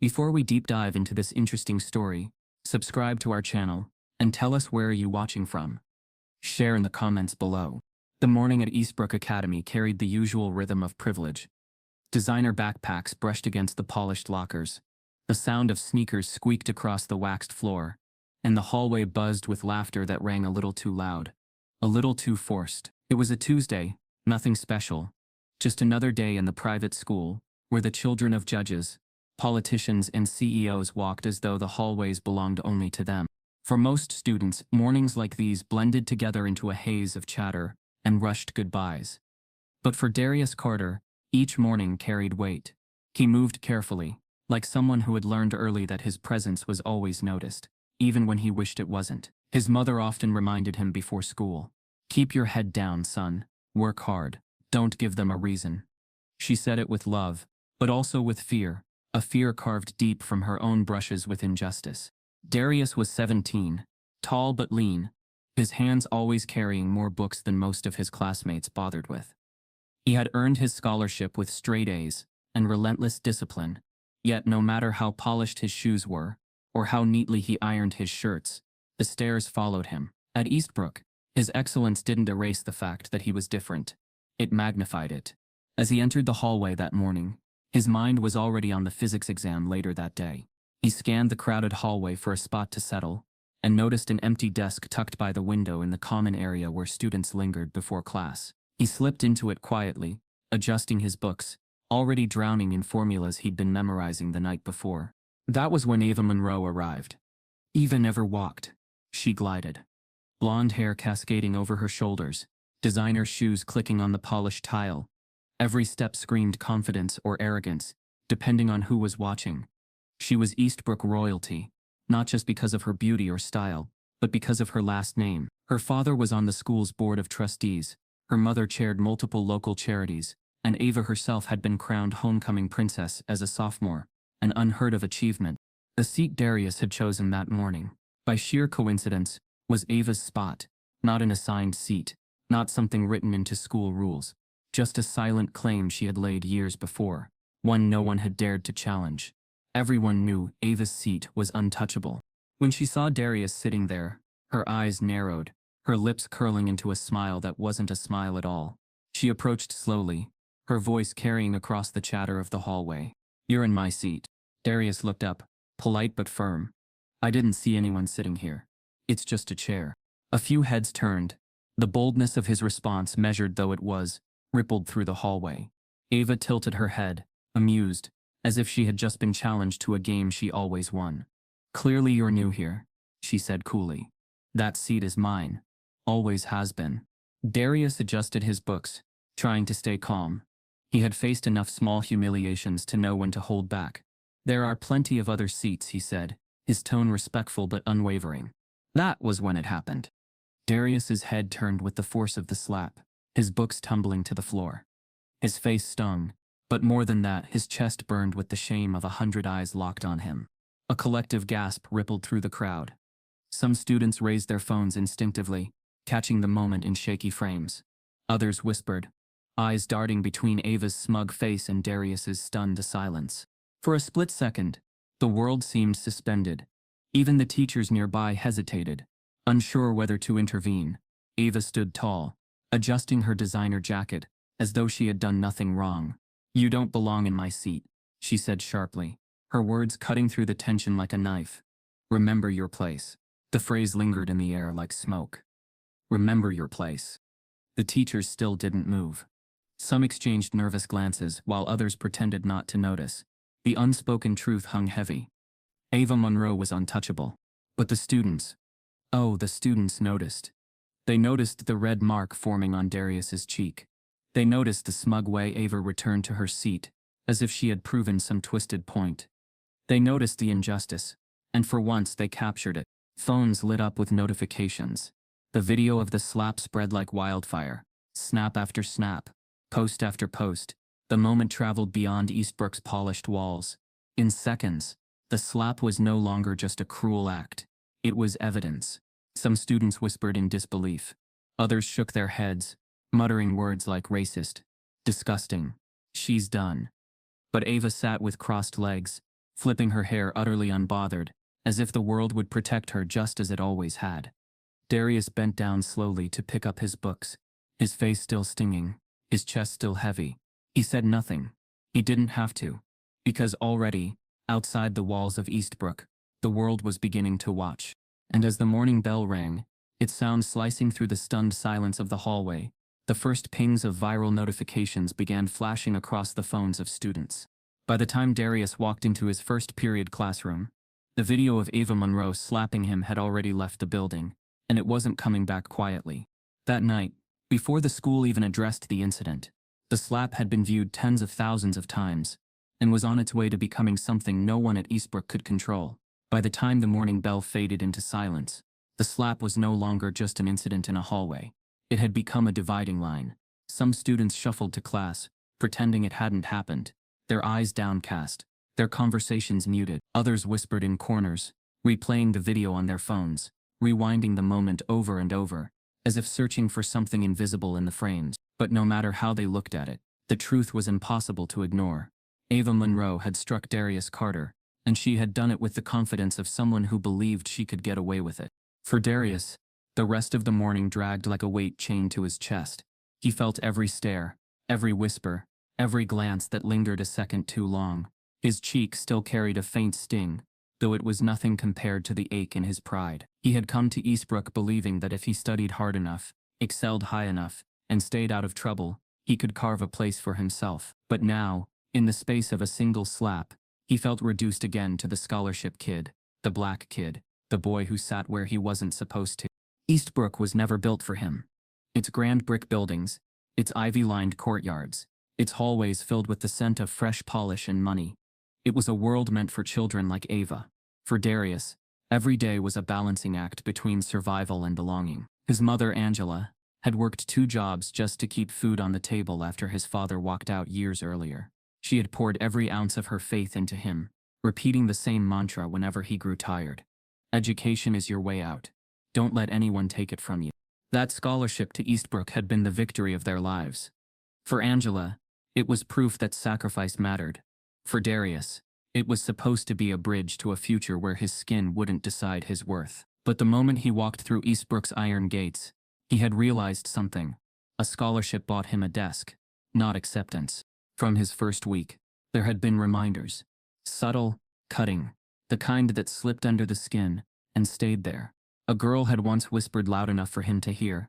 Before we deep dive into this interesting story, subscribe to our channel and tell us where are you watching from. Share in the comments below. The morning at Eastbrook Academy carried the usual rhythm of privilege. Designer backpacks brushed against the polished lockers. The sound of sneakers squeaked across the waxed floor, and the hallway buzzed with laughter that rang a little too loud, a little too forced. It was a Tuesday, nothing special, just another day in the private school, where the children of judges, politicians and CEOs walked as though the hallways belonged only to them. For most students, mornings like these blended together into a haze of chatter and rushed goodbyes. But for Darius Carter, each morning carried weight. He moved carefully, like someone who had learned early that his presence was always noticed, even when he wished it wasn't. His mother often reminded him before school, "Keep your head down, son. Work hard. Don't give them a reason." She said it with love, but also with fear, a fear carved deep from her own brushes with injustice. Darius was 17, tall but lean, his hands always carrying more books than most of his classmates bothered with. He had earned his scholarship with straight A's and relentless discipline, yet no matter how polished his shoes were, or how neatly he ironed his shirts, the stares followed him. At Eastbrook, his excellence didn't erase the fact that he was different. It magnified it. As he entered the hallway that morning, his mind was already on the physics exam later that day. He scanned the crowded hallway for a spot to settle, and noticed an empty desk tucked by the window in the common area where students lingered before class. He slipped into it quietly, adjusting his books, already drowning in formulas he'd been memorizing the night before. That was when Ava Monroe arrived. Eva never walked. She glided. Blonde hair cascading over her shoulders, designer shoes clicking on the polished tile. Every step screamed confidence or arrogance, depending on who was watching. She was Eastbrook royalty, not just because of her beauty or style, but because of her last name. Her father was on the school's board of trustees, her mother chaired multiple local charities, and Ava herself had been crowned homecoming princess as a sophomore, an unheard of achievement. The seat Darius had chosen that morning, by sheer coincidence, was Ava's spot, not an assigned seat, not something written into school rules. Just a silent claim she had laid years before, one no one had dared to challenge. Everyone knew Ava's seat was untouchable. When she saw Darius sitting there, her eyes narrowed, her lips curling into a smile that wasn't a smile at all. She approached slowly, her voice carrying across the chatter of the hallway. "You're in my seat." Darius looked up, polite but firm. "I didn't see anyone sitting here. It's just a chair." A few heads turned. The boldness of his response, measured though it was, rippled through the hallway. Ava tilted her head, amused, as if she had just been challenged to a game she always won. "Clearly you're new here," she said coolly. "That seat is mine. Always has been." Darius adjusted his books, trying to stay calm. He had faced enough small humiliations to know when to hold back. "There are plenty of other seats," he said, his tone respectful but unwavering. That was when it happened. Darius's head turned with the force of the slap, his books tumbling to the floor. His face stung, but more than that, his chest burned with the shame of 100 eyes locked on him. A collective gasp rippled through the crowd. Some students raised their phones instinctively, catching the moment in shaky frames. Others whispered, eyes darting between Ava's smug face and Darius's stunned silence. For a split second, the world seemed suspended. Even the teachers nearby hesitated, unsure whether to intervene. Ava stood tall, adjusting her designer jacket, as though she had done nothing wrong. "You don't belong in my seat," she said sharply, her words cutting through the tension like a knife. "Remember your place." The phrase lingered in the air like smoke. Remember your place. The teachers still didn't move. Some exchanged nervous glances, while others pretended not to notice. The unspoken truth hung heavy. Ava Monroe was untouchable. But the students, oh, the students noticed. They noticed the red mark forming on Darius's cheek. They noticed the smug way Ava returned to her seat, as if she had proven some twisted point. They noticed the injustice, and for once they captured it. Phones lit up with notifications. The video of the slap spread like wildfire. Snap after snap, post after post. The moment traveled beyond Eastbrook's polished walls. In seconds, the slap was no longer just a cruel act. It was evidence. Some students whispered in disbelief. Others shook their heads, muttering words like racist, disgusting, she's done. But Ava sat with crossed legs, flipping her hair utterly unbothered, as if the world would protect her just as it always had. Darius bent down slowly to pick up his books, his face still stinging, his chest still heavy. He said nothing. He didn't have to. Because already, outside the walls of Eastbrook, the world was beginning to watch. And as the morning bell rang, its sound slicing through the stunned silence of the hallway, the first pings of viral notifications began flashing across the phones of students. By the time Darius walked into his first period classroom, the video of Ava Monroe slapping him had already left the building, and it wasn't coming back quietly. That night, before the school even addressed the incident, the slap had been viewed tens of thousands of times, and was on its way to becoming something no one at Eastbrook could control. By the time the morning bell faded into silence, the slap was no longer just an incident in a hallway. It had become a dividing line. Some students shuffled to class, pretending it hadn't happened, their eyes downcast, their conversations muted. Others whispered in corners, replaying the video on their phones, rewinding the moment over and over, as if searching for something invisible in the frames. But no matter how they looked at it, the truth was impossible to ignore. Ava Monroe had struck Darius Carter, and she had done it with the confidence of someone who believed she could get away with it. For Darius, the rest of the morning dragged like a weight chained to his chest. He felt every stare, every whisper, every glance that lingered a second too long. His cheek still carried a faint sting, though it was nothing compared to the ache in his pride. He had come to Eastbrook believing that if he studied hard enough, excelled high enough, and stayed out of trouble, he could carve a place for himself. But now, in the space of a single slap, he felt reduced again to the scholarship kid, the black kid, the boy who sat where he wasn't supposed to. Eastbrook was never built for him. Its grand brick buildings, its ivy-lined courtyards, its hallways filled with the scent of fresh polish and money. It was a world meant for children like Ava. For Darius, every day was a balancing act between survival and belonging. His mother, Angela, had worked 2 jobs just to keep food on the table after his father walked out years earlier. She had poured every ounce of her faith into him, repeating the same mantra whenever he grew tired. Education is your way out. Don't let anyone take it from you. That scholarship to Eastbrook had been the victory of their lives. For Angela, it was proof that sacrifice mattered. For Darius, it was supposed to be a bridge to a future where his skin wouldn't decide his worth. But the moment he walked through Eastbrook's iron gates, he had realized something. A scholarship bought him a desk, not acceptance. From his first week, there had been reminders. Subtle, cutting, the kind that slipped under the skin and stayed there. A girl had once whispered loud enough for him to hear.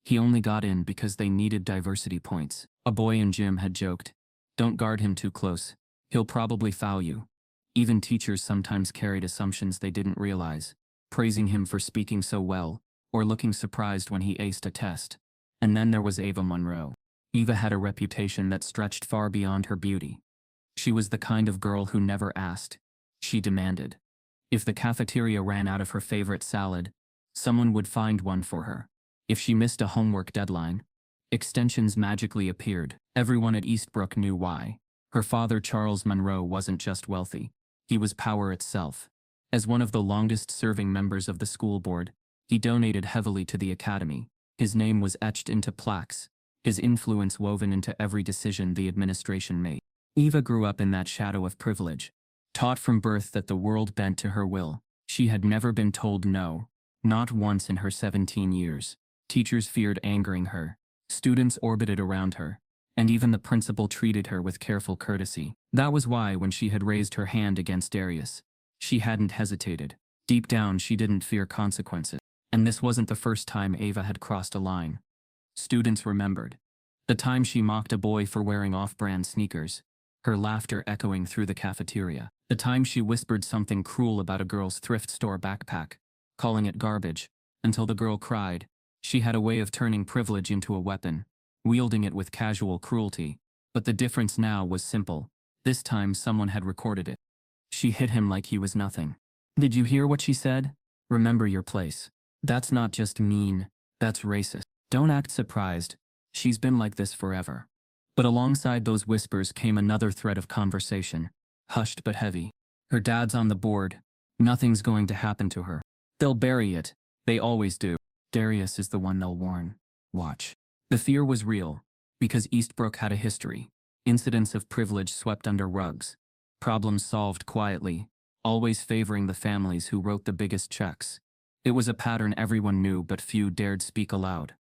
He only got in because they needed diversity points. A boy in gym had joked, "Don't guard him too close. He'll probably foul you." Even teachers sometimes carried assumptions they didn't realize, praising him for speaking so well, or looking surprised when he aced a test. And then there was Ava Monroe. Eva had a reputation that stretched far beyond her beauty. She was the kind of girl who never asked. She demanded. If the cafeteria ran out of her favorite salad, someone would find one for her. If she missed a homework deadline, extensions magically appeared. Everyone at Eastbrook knew why. Her father, Charles Monroe, wasn't just wealthy. He was power itself. As one of the longest-serving members of the school board, he donated heavily to the academy. His name was etched into plaques, his influence woven into every decision the administration made. Eva grew up in that shadow of privilege, taught from birth that the world bent to her will. She had never been told no, not once in her 17 years. Teachers feared angering her, students orbited around her, and even the principal treated her with careful courtesy. That was why when she had raised her hand against Darius, she hadn't hesitated. Deep down, she didn't fear consequences. And this wasn't the first time Ava had crossed a line. Students remembered. The time she mocked a boy for wearing off-brand sneakers, her laughter echoing through the cafeteria. The time she whispered something cruel about a girl's thrift store backpack, calling it garbage, until the girl cried. She had a way of turning privilege into a weapon, wielding it with casual cruelty. But the difference now was simple. This time someone had recorded it. She hit him like he was nothing. "Did you hear what she said? Remember your place. That's not just mean, that's racist. Don't act surprised. She's been like this forever." But alongside those whispers came another thread of conversation, hushed but heavy. "Her dad's on the board. Nothing's going to happen to her. They'll bury it. They always do. Darius is the one they'll warn. Watch." The fear was real, because Eastbrook had a history. Incidents of privilege swept under rugs. Problems solved quietly, always favoring the families who wrote the biggest checks. It was a pattern everyone knew but few dared speak aloud.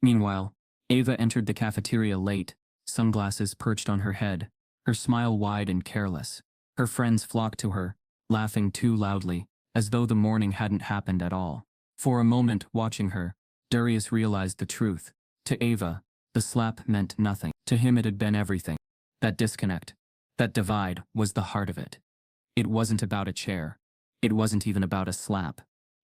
Meanwhile, Ava entered the cafeteria late, sunglasses perched on her head, her smile wide and careless. Her friends flocked to her, laughing too loudly, as though the morning hadn't happened at all. For a moment, watching her, Darius realized the truth. To Ava, the slap meant nothing. To him it had been everything. That disconnect, that divide, was the heart of it. It wasn't about a chair. It wasn't even about a slap.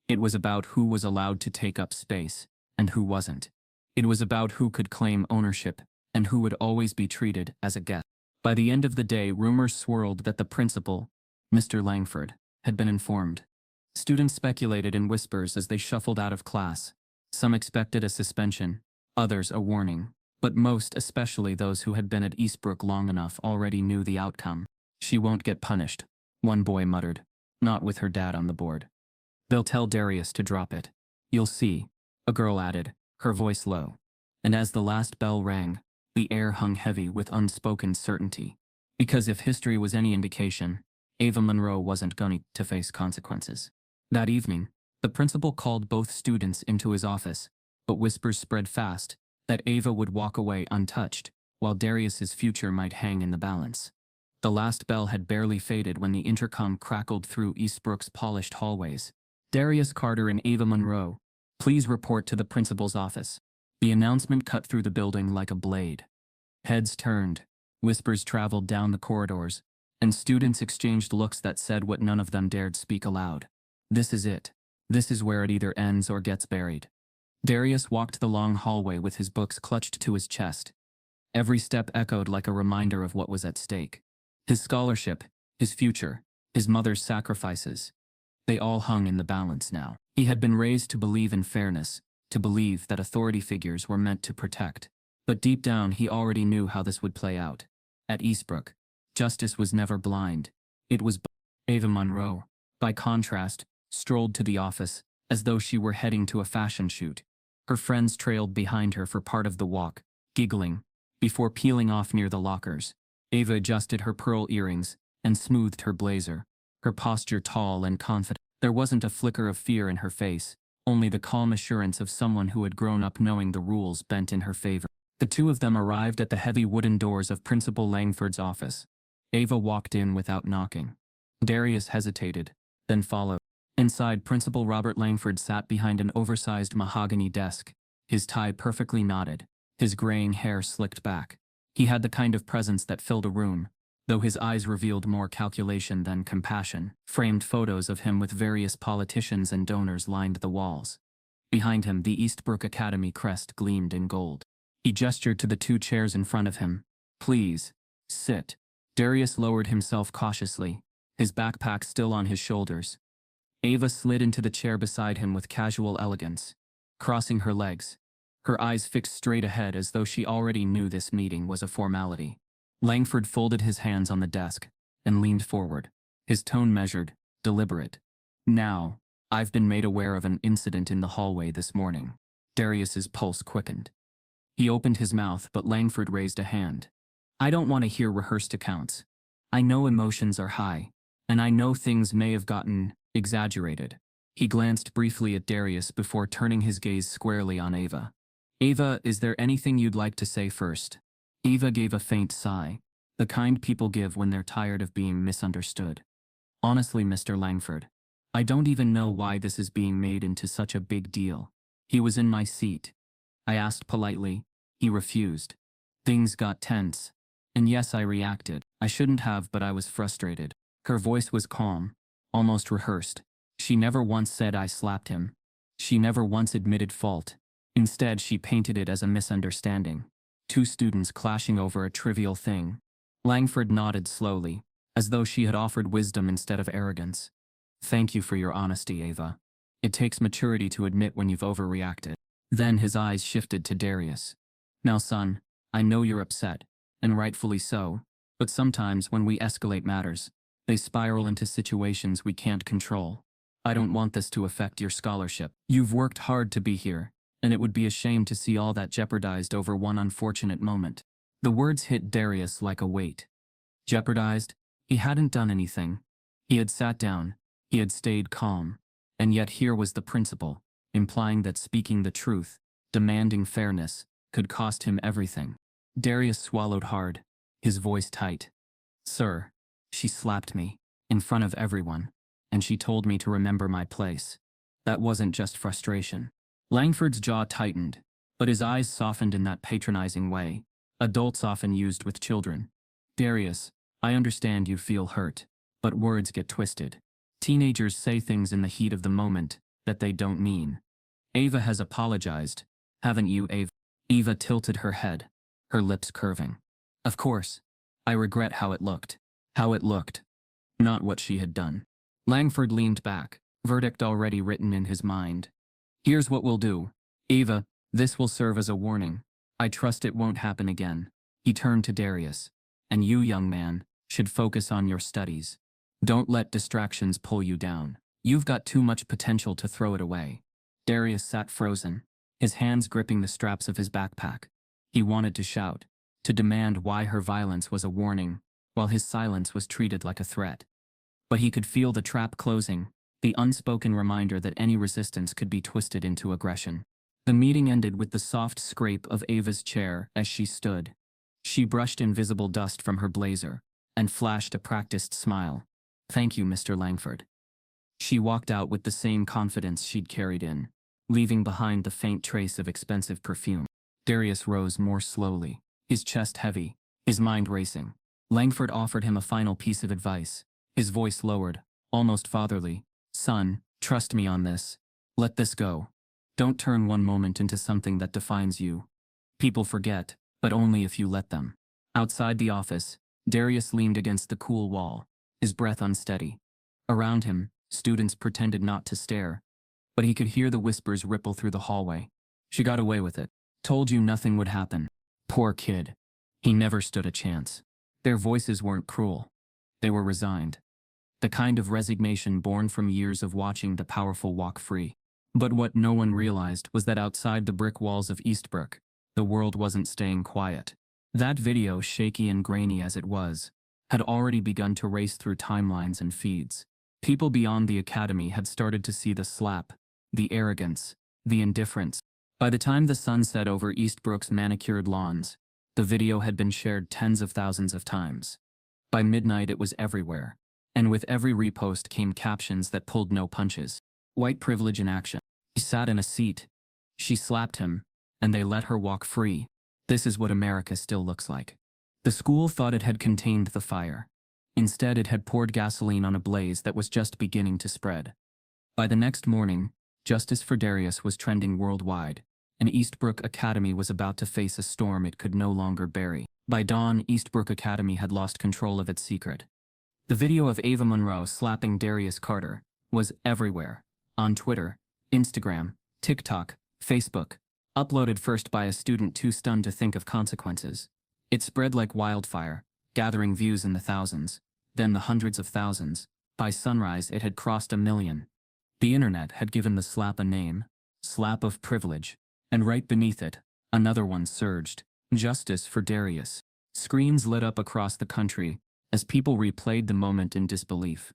It was about who was allowed to take up space, and who wasn't. It was about who could claim ownership, and who would always be treated as a guest. By the end of the day, rumors swirled that the principal, Mr. Langford, had been informed. Students speculated in whispers as they shuffled out of class. Some expected a suspension, others a warning, but most, especially those who had been at Eastbrook long enough, already knew the outcome. "She won't get punished," one boy muttered, "not with her dad on the board. They'll tell Darius to drop it. You'll see," a girl added, her voice low. And as the last bell rang, the air hung heavy with unspoken certainty. Because if history was any indication, Ava Monroe wasn't going to face consequences. That evening, the principal called both students into his office, but whispers spread fast that Ava would walk away untouched, while Darius's future might hang in the balance. The last bell had barely faded when the intercom crackled through Eastbrook's polished hallways. "Darius Carter and Ava Monroe, please report to the principal's office." The announcement cut through the building like a blade. Heads turned, whispers traveled down the corridors, and students exchanged looks that said what none of them dared speak aloud. This is it. This is where it either ends or gets buried. Darius walked the long hallway with his books clutched to his chest. Every step echoed like a reminder of what was at stake. His scholarship, his future, his mother's sacrifices. They all hung in the balance now. He had been raised to believe in fairness, to believe that authority figures were meant to protect. But deep down he already knew how this would play out. At Eastbrook, justice was never blind. It was Ava Monroe, by contrast, strolled to the office, as though she were heading to a fashion shoot. Her friends trailed behind her for part of the walk, giggling. Before peeling off near the lockers, Ava adjusted her pearl earrings and smoothed her blazer, her posture tall and confident. There wasn't a flicker of fear in her face, only the calm assurance of someone who had grown up knowing the rules bent in her favor. The two of them arrived at the heavy wooden doors of Principal Langford's office. Ava walked in without knocking. Darius hesitated, then followed. Inside, Principal Robert Langford sat behind an oversized mahogany desk, his tie perfectly knotted, his graying hair slicked back. He had the kind of presence that filled a room, though his eyes revealed more calculation than compassion. Framed photos of him with various politicians and donors lined the walls. Behind him, the Eastbrook Academy crest gleamed in gold. He gestured to the two chairs in front of him. "Please, sit." Darius lowered himself cautiously, his backpack still on his shoulders. Ava slid into the chair beside him with casual elegance, crossing her legs, her eyes fixed straight ahead as though she already knew this meeting was a formality. Langford folded his hands on the desk and leaned forward, his tone measured, deliberate. "Now, I've been made aware of an incident in the hallway this morning." Darius's pulse quickened. He opened his mouth, but Langford raised a hand. "I don't want to hear rehearsed accounts. I know emotions are high, and I know things may have gotten exaggerated." He glanced briefly at Darius before turning his gaze squarely on Ava. "Ava, is there anything you'd like to say first?" Ava gave a faint sigh, the kind people give when they're tired of being misunderstood. "Honestly, Mr. Langford, I don't even know why this is being made into such a big deal. He was in my seat. I asked politely. He refused. Things got tense. And yes, I reacted. I shouldn't have, but I was frustrated." Her voice was calm, almost rehearsed. She never once said I slapped him. She never once admitted fault. Instead, she painted it as a misunderstanding. Two students clashing over a trivial thing. Langford nodded slowly, as though she had offered wisdom instead of arrogance. "Thank you for your honesty, Ava. It takes maturity to admit when you've overreacted." Then his eyes shifted to Darius. "Now, son, I know you're upset, and rightfully so, but sometimes when we escalate matters, they spiral into situations we can't control. I don't want this to affect your scholarship. You've worked hard to be here, and it would be a shame to see all that jeopardized over one unfortunate moment." The words hit Darius like a weight. Jeopardized? He hadn't done anything. He had sat down. He had stayed calm. And yet here was the principle, implying that speaking the truth, demanding fairness, could cost him everything. Darius swallowed hard, his voice tight. "Sir, she slapped me, in front of everyone, and she told me to remember my place. That wasn't just frustration." Langford's jaw tightened, but his eyes softened in that patronizing way adults often used with children. "Darius, I understand you feel hurt, but words get twisted. Teenagers say things in the heat of the moment that they don't mean. Ava has apologized, haven't you, Ava?" Eva tilted her head, her lips curving. "Of course. I regret how it looked. How it looked. Not what she had done." Langford leaned back, verdict already written in his mind. "Here's what we'll do. Ava, this will serve as a warning. I trust it won't happen again." He turned to Darius. "And you, young man, should focus on your studies. Don't let distractions pull you down. You've got too much potential to throw it away." Darius sat frozen, his hands gripping the straps of his backpack. He wanted to shout, to demand why her violence was a warning, while his silence was treated like a threat. But he could feel the trap closing, the unspoken reminder that any resistance could be twisted into aggression. The meeting ended with the soft scrape of Ava's chair as she stood. She brushed invisible dust from her blazer and flashed a practiced smile. "Thank you, Mr. Langford." She walked out with the same confidence she'd carried in, leaving behind the faint trace of expensive perfume. Darius rose more slowly, his chest heavy, his mind racing. Langford offered him a final piece of advice, his voice lowered, almost fatherly. "Son, trust me on this. Let this go. Don't turn one moment into something that defines you. People forget, but only if you let them." Outside the office, Darius leaned against the cool wall, his breath unsteady. Around him, students pretended not to stare, but he could hear the whispers ripple through the hallway. "She got away with it. Told you nothing would happen. Poor kid. He never stood a chance." Their voices weren't cruel. They were resigned. The kind of resignation born from years of watching the powerful walk free. But what no one realized was that outside the brick walls of Eastbrook, the world wasn't staying quiet. That video, shaky and grainy as it was, had already begun to race through timelines and feeds. People beyond the academy had started to see the slap, the arrogance, the indifference. By the time the sun set over Eastbrook's manicured lawns, the video had been shared tens of thousands of times. By midnight it was everywhere, and with every repost came captions that pulled no punches. White privilege in action. He sat in a seat. She slapped him, and they let her walk free. This is what America still looks like. The school thought it had contained the fire. Instead, it had poured gasoline on a blaze that was just beginning to spread. By the next morning, justice for Darius was trending worldwide, and Eastbrook Academy was about to face a storm it could no longer bury. By dawn, Eastbrook Academy had lost control of its secret. The video of Ava Monroe slapping Darius Carter was everywhere. On Twitter, Instagram, TikTok, Facebook, uploaded first by a student too stunned to think of consequences. It spread like wildfire, gathering views in the thousands, then the hundreds of thousands. By sunrise it had crossed 1 million. The internet had given the slap a name, slap of privilege, and right beneath it, another one surged, justice for Darius. Screens lit up across the country as people replayed the moment in disbelief.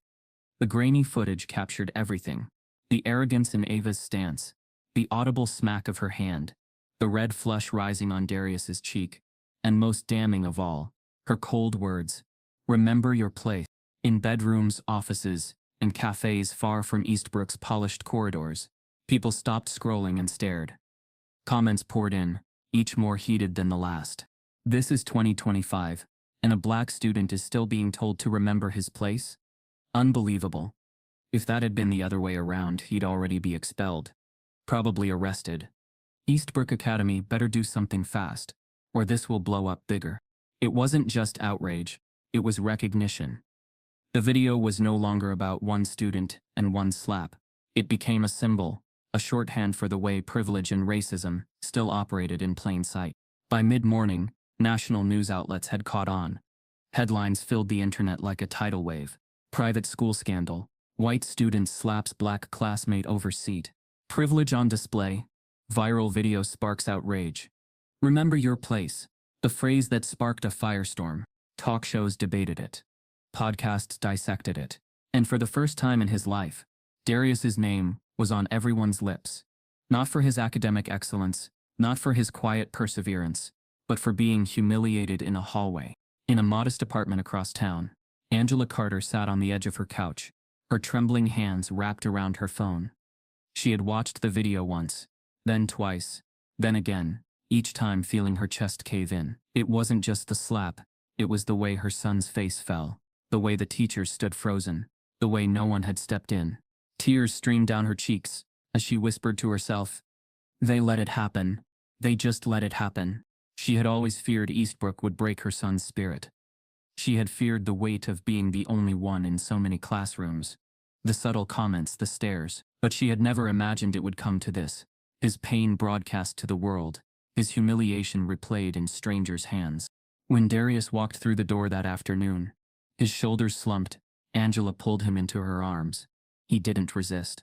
The grainy footage captured everything. The arrogance in Ava's stance, the audible smack of her hand, the red flush rising on Darius's cheek, and most damning of all, her cold words, "Remember your place." In bedrooms, offices, and cafes far from Eastbrook's polished corridors, people stopped scrolling and stared. Comments poured in, each more heated than the last. This is 2025, and a black student is still being told to remember his place? Unbelievable. If that had been the other way around, he'd already be expelled. Probably arrested. Eastbrook Academy better do something fast, or this will blow up bigger. It wasn't just outrage, it was recognition. The video was no longer about one student and one slap. It became a symbol, a shorthand for the way privilege and racism still operated in plain sight. By mid-morning, national news outlets had caught on. Headlines filled the internet like a tidal wave. Private school scandal. White student slaps black classmate over seat. Privilege on display. Viral video sparks outrage. Remember your place. The phrase that sparked a firestorm. Talk shows debated it. Podcasts dissected it. And for the first time in his life, Darius's name was on everyone's lips. Not for his academic excellence, not for his quiet perseverance, but for being humiliated in a hallway. In a modest apartment across town, Angela Carter sat on the edge of her couch, her trembling hands wrapped around her phone. She had watched the video once, then twice, then again, each time feeling her chest cave in. It wasn't just the slap, it was the way her son's face fell, the way the teachers stood frozen, the way no one had stepped in. Tears streamed down her cheeks as she whispered to herself, "They let it happen. They just let it happen." She had always feared Eastbrook would break her son's spirit. She had feared the weight of being the only one in so many classrooms, the subtle comments, the stares, but she had never imagined it would come to this. His pain broadcast to the world, his humiliation replayed in strangers' hands. When Darius walked through the door that afternoon, his shoulders slumped, Angela pulled him into her arms. He didn't resist.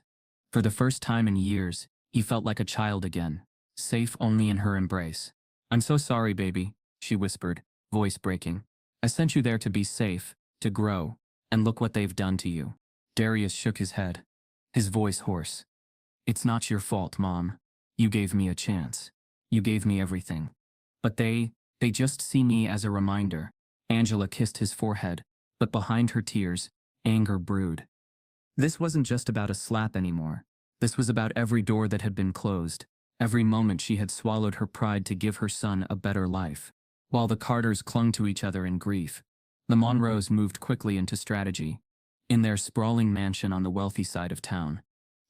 For the first time in years, he felt like a child again, safe only in her embrace. "I'm so sorry, baby," she whispered, voice breaking. "I sent you there to be safe, to grow, and look what they've done to you." Darius shook his head, his voice hoarse. "It's not your fault, Mom. You gave me a chance. You gave me everything. But they just see me as a reminder." Angela kissed his forehead, but behind her tears, anger brewed. This wasn't just about a slap anymore. This was about every door that had been closed, every moment she had swallowed her pride to give her son a better life. While the Carters clung to each other in grief, the Monroes moved quickly into strategy. In their sprawling mansion on the wealthy side of town,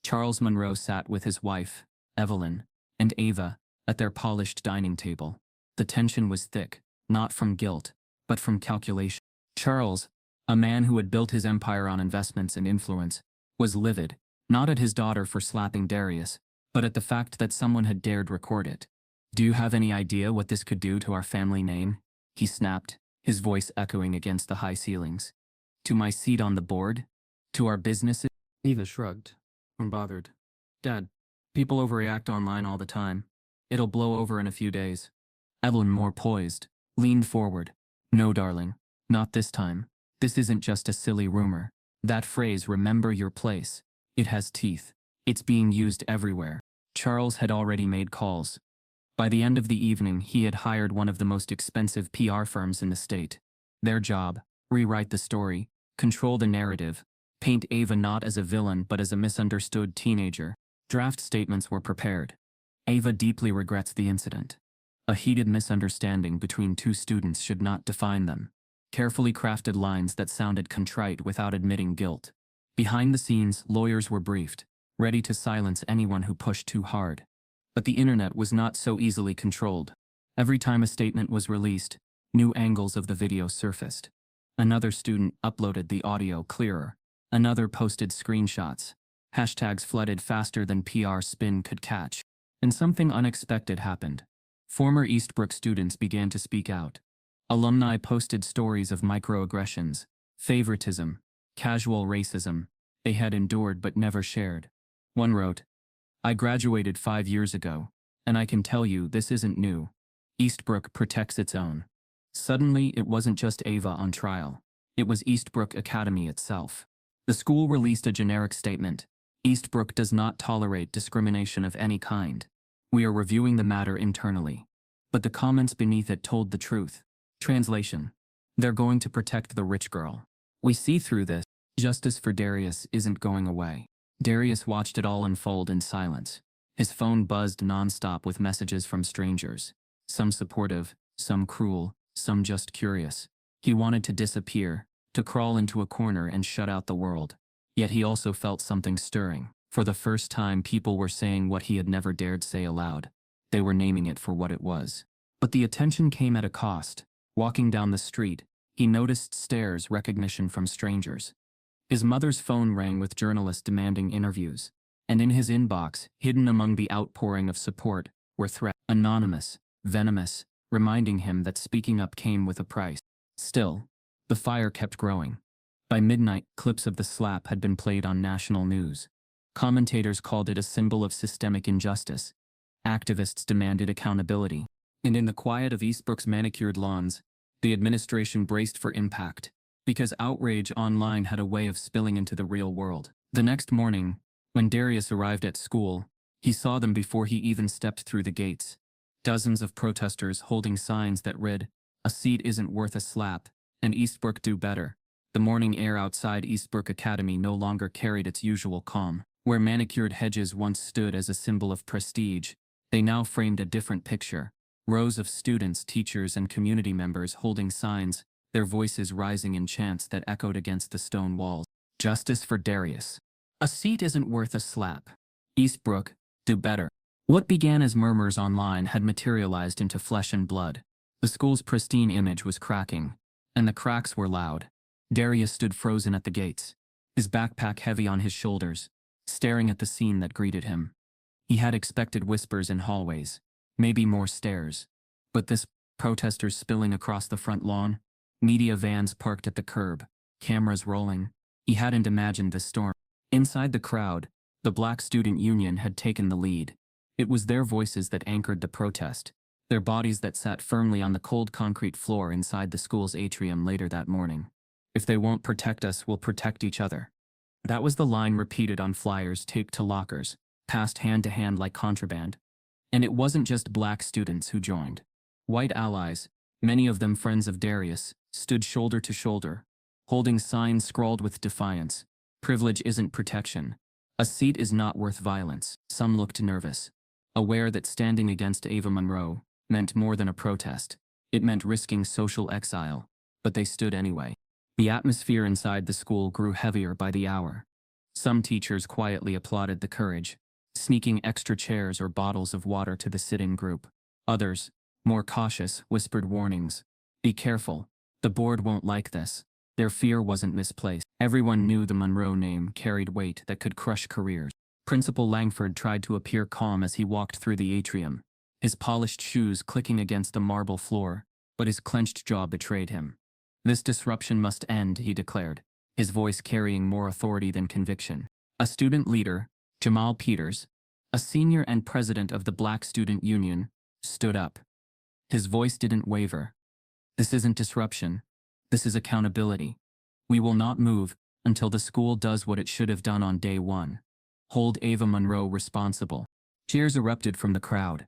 Charles Monroe sat with his wife, Evelyn, and Ava, at their polished dining table. The tension was thick, not from guilt, but from calculation. Charles, a man who had built his empire on investments and influence, was livid, not at his daughter for slapping Darius, but at the fact that someone had dared record it. "Do you have any idea what this could do to our family name?" he snapped, his voice echoing against the high ceilings. "To my seat on the board? To our businesses?" Eva shrugged, unbothered. "Dad, people overreact online all the time. It'll blow over in a few days." Evelyn, more poised, leaned forward. "No, darling, not this time. This isn't just a silly rumor. That phrase, 'remember your place,' it has teeth. It's being used everywhere." Charles had already made calls. By the end of the evening, he had hired one of the most expensive PR firms in the state. Their job: rewrite the story, control the narrative, paint Ava not as a villain but as a misunderstood teenager. Draft statements were prepared. Ava deeply regrets the incident. A heated misunderstanding between two students should not define them. Carefully crafted lines that sounded contrite without admitting guilt. Behind the scenes, lawyers were briefed, ready to silence anyone who pushed too hard. But the internet was not so easily controlled. Every time a statement was released, new angles of the video surfaced. Another student uploaded the audio clearer. Another posted screenshots. Hashtags flooded faster than PR spin could catch. And something unexpected happened. Former Eastbrook students began to speak out. Alumni posted stories of microaggressions, favoritism, casual racism they had endured but never shared. One wrote, "I graduated 5 years ago, and I can tell you this isn't new. Eastbrook protects its own." Suddenly, it wasn't just Ava on trial. It was Eastbrook Academy itself. The school released a generic statement. "Eastbrook does not tolerate discrimination of any kind. We are reviewing the matter internally." But the comments beneath it told the truth. Translation: they're going to protect the rich girl. We see through this. Justice for Darius isn't going away. Darius watched it all unfold in silence. His phone buzzed nonstop with messages from strangers. Some supportive, some cruel, some just curious. He wanted to disappear, to crawl into a corner and shut out the world. Yet he also felt something stirring. For the first time, people were saying what he had never dared say aloud. They were naming it for what it was. But the attention came at a cost. Walking down the street, he noticed stares, recognition from strangers. His mother's phone rang with journalists demanding interviews. And in his inbox, hidden among the outpouring of support, were threats. Anonymous, venomous, reminding him that speaking up came with a price. Still, the fire kept growing. By midnight, clips of the slap had been played on national news. Commentators called it a symbol of systemic injustice. Activists demanded accountability. And in the quiet of Eastbrook's manicured lawns, the administration braced for impact. because outrage online had a way of spilling into the real world. The next morning, when Darius arrived at school, he saw them before he even stepped through the gates. Dozens of protesters holding signs that read, "A seat isn't worth a slap," and Eastbrook do better. The morning air outside Eastbrook Academy no longer carried its usual calm. Where manicured hedges once stood as a symbol of prestige, they now framed a different picture. Rows of students, teachers, and community members holding signs, their voices rising in chants that echoed against the stone walls. Justice for Darius. A seat isn't worth a slap. Eastbrook, do better. What began as murmurs online had materialized into flesh and blood. The school's pristine image was cracking, and the cracks were loud. Darius stood frozen at the gates, his backpack heavy on his shoulders, staring at the scene that greeted him. He had expected whispers in hallways, maybe more stares. But this, protesters spilling across the front lawn, media vans parked at the curb, cameras rolling. He hadn't imagined this storm. Inside the crowd, the Black Student Union had taken the lead. It was their voices that anchored the protest, their bodies that sat firmly on the cold concrete floor inside the school's atrium later that morning. If they won't protect us, we'll protect each other. That was the line repeated on flyers taped to lockers, passed hand to hand like contraband. And it wasn't just black students who joined. White allies, many of them friends of Darius, stood shoulder to shoulder, holding signs scrawled with defiance. Privilege isn't protection. A seat is not worth violence. Some looked nervous, aware that standing against Ava Monroe meant more than a protest. It meant risking social exile, but they stood anyway. The atmosphere inside the school grew heavier by the hour. Some teachers quietly applauded the courage, sneaking extra chairs or bottles of water to the sit-in group. Others, more cautious, whispered warnings. Be careful, the board won't like this. Their fear wasn't misplaced. Everyone knew the Monroe name carried weight that could crush careers. Principal Langford tried to appear calm as he walked through the atrium, his polished shoes clicking against the marble floor, but his clenched jaw betrayed him. This disruption must end, he declared, his voice carrying more authority than conviction. A student leader, Jamal Peters, a senior and president of the Black Student Union, stood up. His voice didn't waver. This isn't disruption. This is accountability. We will not move until the school does what it should have done on day one. Hold Ava Monroe responsible. Cheers erupted from the crowd.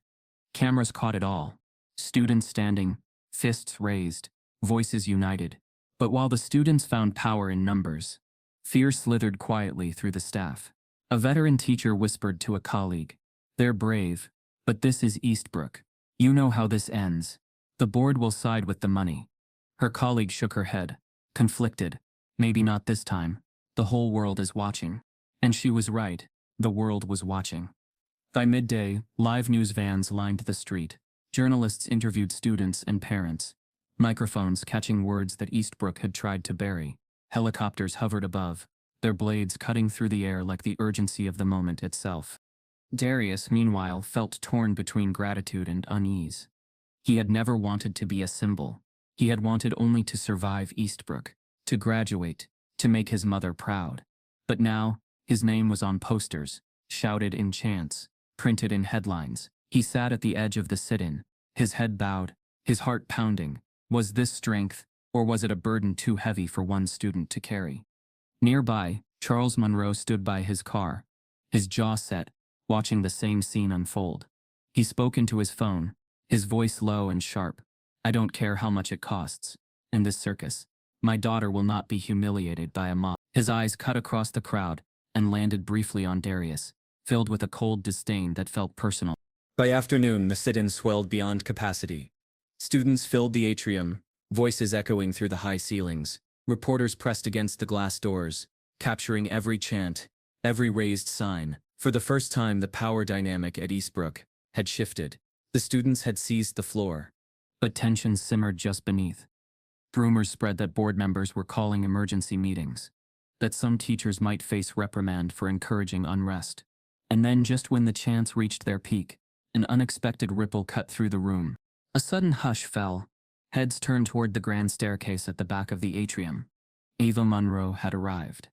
Cameras caught it all. Students standing, fists raised, voices united. But while the students found power in numbers, fear slithered quietly through the staff. A veteran teacher whispered to a colleague, "They're brave, but this is Eastbrook. You know how this ends. The board will side with the money." Her colleague shook her head, conflicted. Maybe not this time. The whole world is watching. And she was right. The world was watching. By midday, live news vans lined the street. Journalists interviewed students and parents, microphones catching words that Eastbrook had tried to bury. Helicopters hovered above, their blades cutting through the air like the urgency of the moment itself. Darius, meanwhile, felt torn between gratitude and unease. He had never wanted to be a symbol. He had wanted only to survive Eastbrook, to graduate, to make his mother proud. But now, his name was on posters, shouted in chants, printed in headlines. He sat at the edge of the sit-in, his head bowed, his heart pounding. Was this strength, or was it a burden too heavy for one student to carry? Nearby, Charles Monroe stood by his car, his jaw set, watching the same scene unfold. He spoke into his phone, his voice low and sharp. "I don't care how much it costs. In this circus, my daughter will not be humiliated by a mob." His eyes cut across the crowd and landed briefly on Darius, filled with a cold disdain that felt personal. By afternoon, the sit-in swelled beyond capacity. Students filled the atrium, voices echoing through the high ceilings. Reporters pressed against the glass doors, capturing every chant, every raised sign. For the first time, the power dynamic at Eastbrook had shifted. The students had seized the floor, but tension simmered just beneath. Rumors spread that board members were calling emergency meetings, that some teachers might face reprimand for encouraging unrest. And then, just when the chants reached their peak, an unexpected ripple cut through the room. A sudden hush fell. Heads turned toward the grand staircase at the back of the atrium. Ava Monroe had arrived.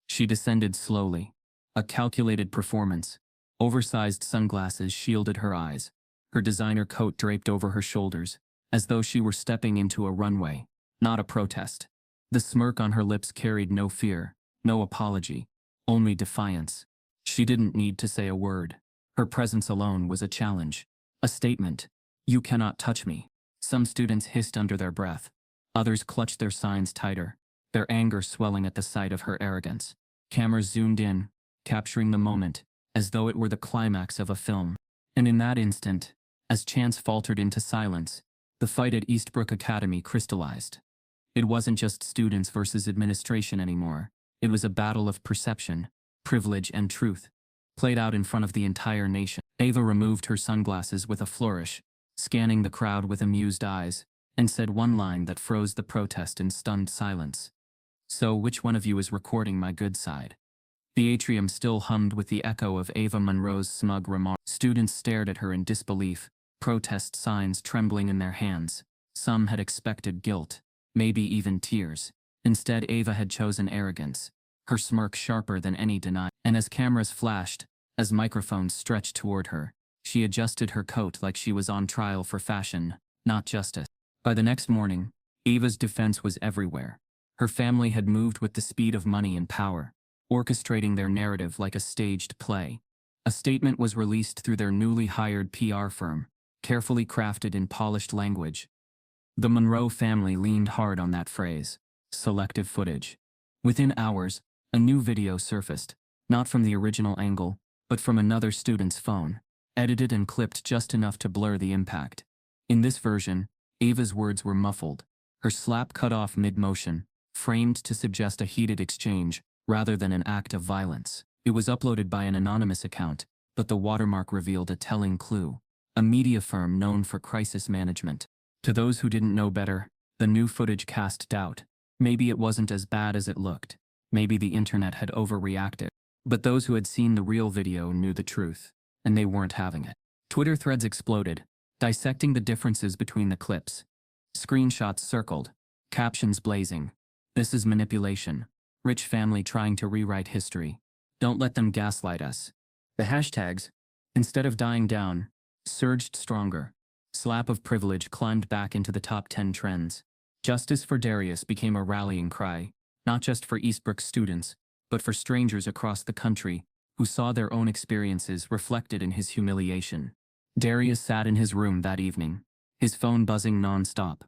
She descended slowly, a calculated performance. Oversized sunglasses shielded her eyes, her designer coat draped over her shoulders, as though she were stepping into a runway, not a protest. The smirk on her lips carried no fear, no apology, only defiance. She didn't need to say a word. Her presence alone was a challenge, a statement. You cannot touch me. Some students hissed under their breath. Others clutched their signs tighter, their anger swelling at the sight of her arrogance. Cameras zoomed in, capturing the moment, as though it were the climax of a film. And in that instant, as chance faltered into silence, the fight at Eastbrook Academy crystallized. It wasn't just students versus administration anymore. It was a battle of perception, privilege, and truth, played out in front of the entire nation. Ava removed her sunglasses with a flourish, scanning the crowd with amused eyes, and said one line that froze the protest in stunned silence. So, which one of you is recording my good side? The atrium still hummed with the echo of Ava Monroe's smug remark. Students stared at her in disbelief, protest signs trembling in their hands. Some had expected guilt, maybe even tears. Instead, Ava had chosen arrogance, her smirk sharper than any denial. And as cameras flashed, as microphones stretched toward her, she adjusted her coat like she was on trial for fashion, not justice. By the next morning, Ava's defense was everywhere. Her family had moved with the speed of money and power, orchestrating their narrative like a staged play. A statement was released through their newly hired PR firm, carefully crafted in polished language. The Monroe family leaned hard on that phrase, selective footage. Within hours, a new video surfaced, not from the original angle, but from another student's phone, edited and clipped just enough to blur the impact. In this version, Ava's words were muffled, her slap cut off mid-motion, framed to suggest a heated exchange, rather than an act of violence. It was uploaded by an anonymous account, but the watermark revealed a telling clue: a media firm known for crisis management. To those who didn't know better, the new footage cast doubt. Maybe it wasn't as bad as it looked. Maybe the internet had overreacted. But those who had seen the real video knew the truth, and they weren't having it. Twitter threads exploded, dissecting the differences between the clips. Screenshots circled, captions blazing. This is manipulation. Rich family trying to rewrite history. Don't let them gaslight us. The hashtags, instead of dying down, surged stronger. Slap of privilege climbed back into the top 10 trends. Justice for Darius became a rallying cry, not just for Eastbrook students, but for strangers across the country who saw their own experiences reflected in his humiliation. Darius sat in his room that evening, his phone buzzing non-stop.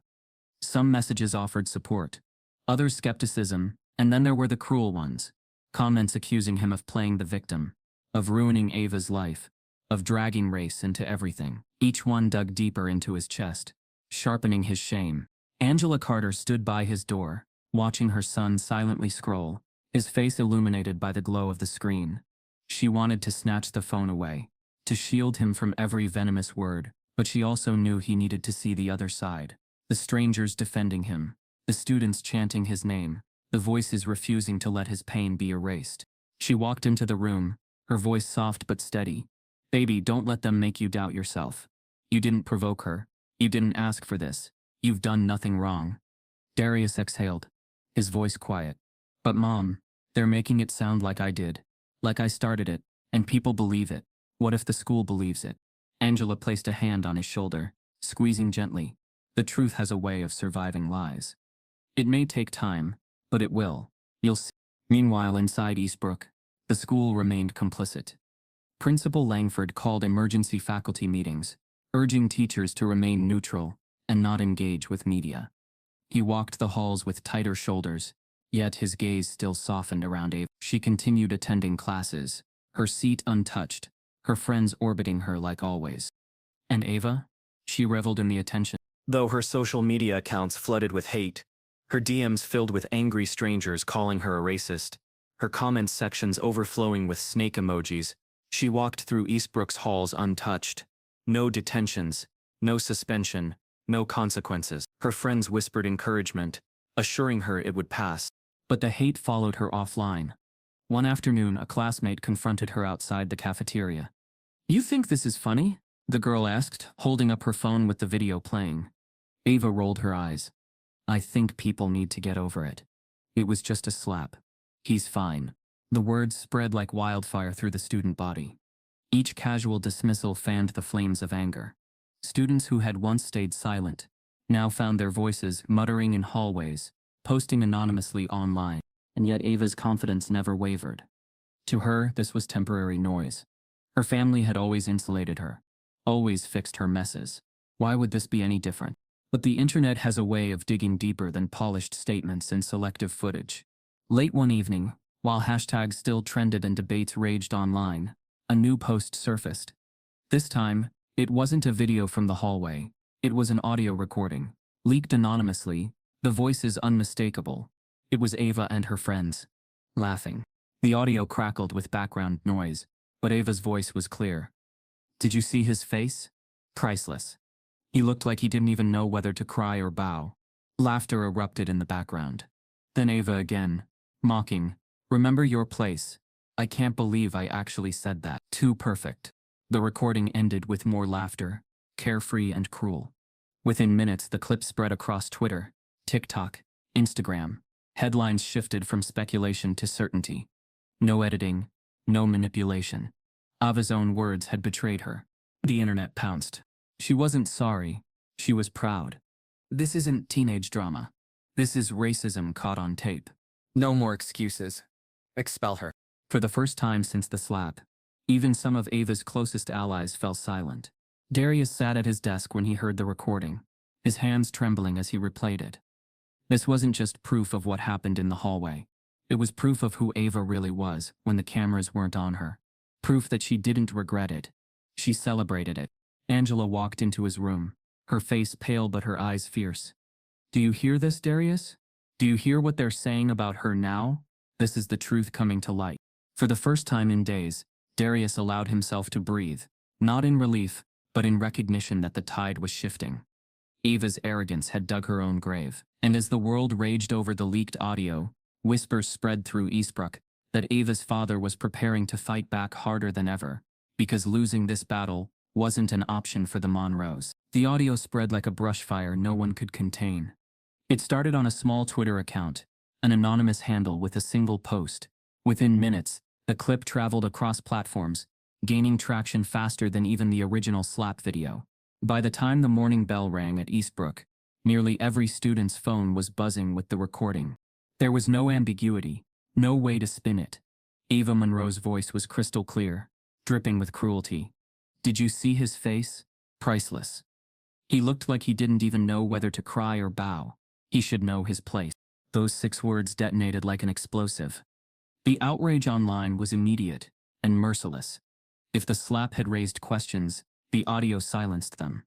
Some messages offered support, others skepticism, and then there were the cruel ones. Comments accusing him of playing the victim, of ruining Ava's life, of dragging race into everything. Each one dug deeper into his chest, sharpening his shame. Angela Carter stood by his door, watching her son silently scroll, his face illuminated by the glow of the screen. She wanted to snatch the phone away, to shield him from every venomous word, but she also knew he needed to see the other side. The strangers defending him, the students chanting his name, the voices refusing to let his pain be erased. She walked into the room, her voice soft but steady. Baby, don't let them make you doubt yourself. You didn't provoke her. You didn't ask for this. You've done nothing wrong. Darius exhaled, his voice quiet. But Mom, they're making it sound like I did. Like I started it, and people believe it. What if the school believes it? Angela placed a hand on his shoulder, squeezing gently. The truth has a way of surviving lies. It may take time, but it will. You'll see. Meanwhile, inside Eastbrook, the school remained complicit. Principal Langford called emergency faculty meetings, urging teachers to remain neutral and not engage with media. He walked the halls with tighter shoulders, yet his gaze still softened around Ava. She continued attending classes, her seat untouched, her friends orbiting her like always. And Ava? She reveled in the attention. Though her social media accounts flooded with hate, her DMs filled with angry strangers calling her a racist, her comments sections overflowing with snake emojis, she walked through Eastbrook's halls untouched. No detentions, no suspension, no consequences. Her friends whispered encouragement, assuring her it would pass. But the hate followed her offline. One afternoon, a classmate confronted her outside the cafeteria. "You think this is funny?" the girl asked, holding up her phone with the video playing. Ava rolled her eyes. "I think people need to get over it. It was just a slap. He's fine." The words spread like wildfire through the student body. Each casual dismissal fanned the flames of anger. Students who had once stayed silent now found their voices muttering in hallways, posting anonymously online, and yet Ava's confidence never wavered. To her, this was temporary noise. Her family had always insulated her, always fixed her messes. Why would this be any different? But the internet has a way of digging deeper than polished statements and selective footage. Late one evening, while hashtags still trended and debates raged online, a new post surfaced. This time, it wasn't a video from the hallway. It was an audio recording. Leaked anonymously, the voice is unmistakable. It was Ava and her friends, laughing. The audio crackled with background noise, but Ava's voice was clear. Did you see his face? Priceless. He looked like he didn't even know whether to cry or bow. Laughter erupted in the background. Then Ava again, mocking. Remember your place. I can't believe I actually said that. Too perfect. The recording ended with more laughter, carefree and cruel. Within minutes, the clip spread across Twitter, TikTok, Instagram. Headlines shifted from speculation to certainty. No editing, no manipulation. Ava's own words had betrayed her. The internet pounced. She wasn't sorry. She was proud. This isn't teenage drama. This is racism caught on tape. No more excuses. Expel her. For the first time since the slap, even some of Ava's closest allies fell silent. Darius sat at his desk when he heard the recording, his hands trembling as he replayed it. This wasn't just proof of what happened in the hallway. It was proof of who Ava really was when the cameras weren't on her. Proof that she didn't regret it. She celebrated it. Angela walked into his room, her face pale but her eyes fierce. Do you hear this, Darius? Do you hear what they're saying about her now? This is the truth coming to light. For the first time in days, Darius allowed himself to breathe, not in relief, but in recognition that the tide was shifting. Ava's arrogance had dug her own grave, and as the world raged over the leaked audio, whispers spread through Eastbrook that Ava's father was preparing to fight back harder than ever, because losing this battle wasn't an option for the Monroes. The audio spread like a brush fire no one could contain. It started on a small Twitter account, an anonymous handle with a single post. Within minutes, the clip traveled across platforms, gaining traction faster than even the original slap video. By the time the morning bell rang at Eastbrook, nearly every student's phone was buzzing with the recording. There was no ambiguity, no way to spin it. Ava Monroe's voice was crystal clear, dripping with cruelty. Did you see his face? Priceless. He looked like he didn't even know whether to cry or bow. He should know his place. Those 6 words detonated like an explosive. The outrage online was immediate and merciless. If the slap had raised questions, the audio silenced them.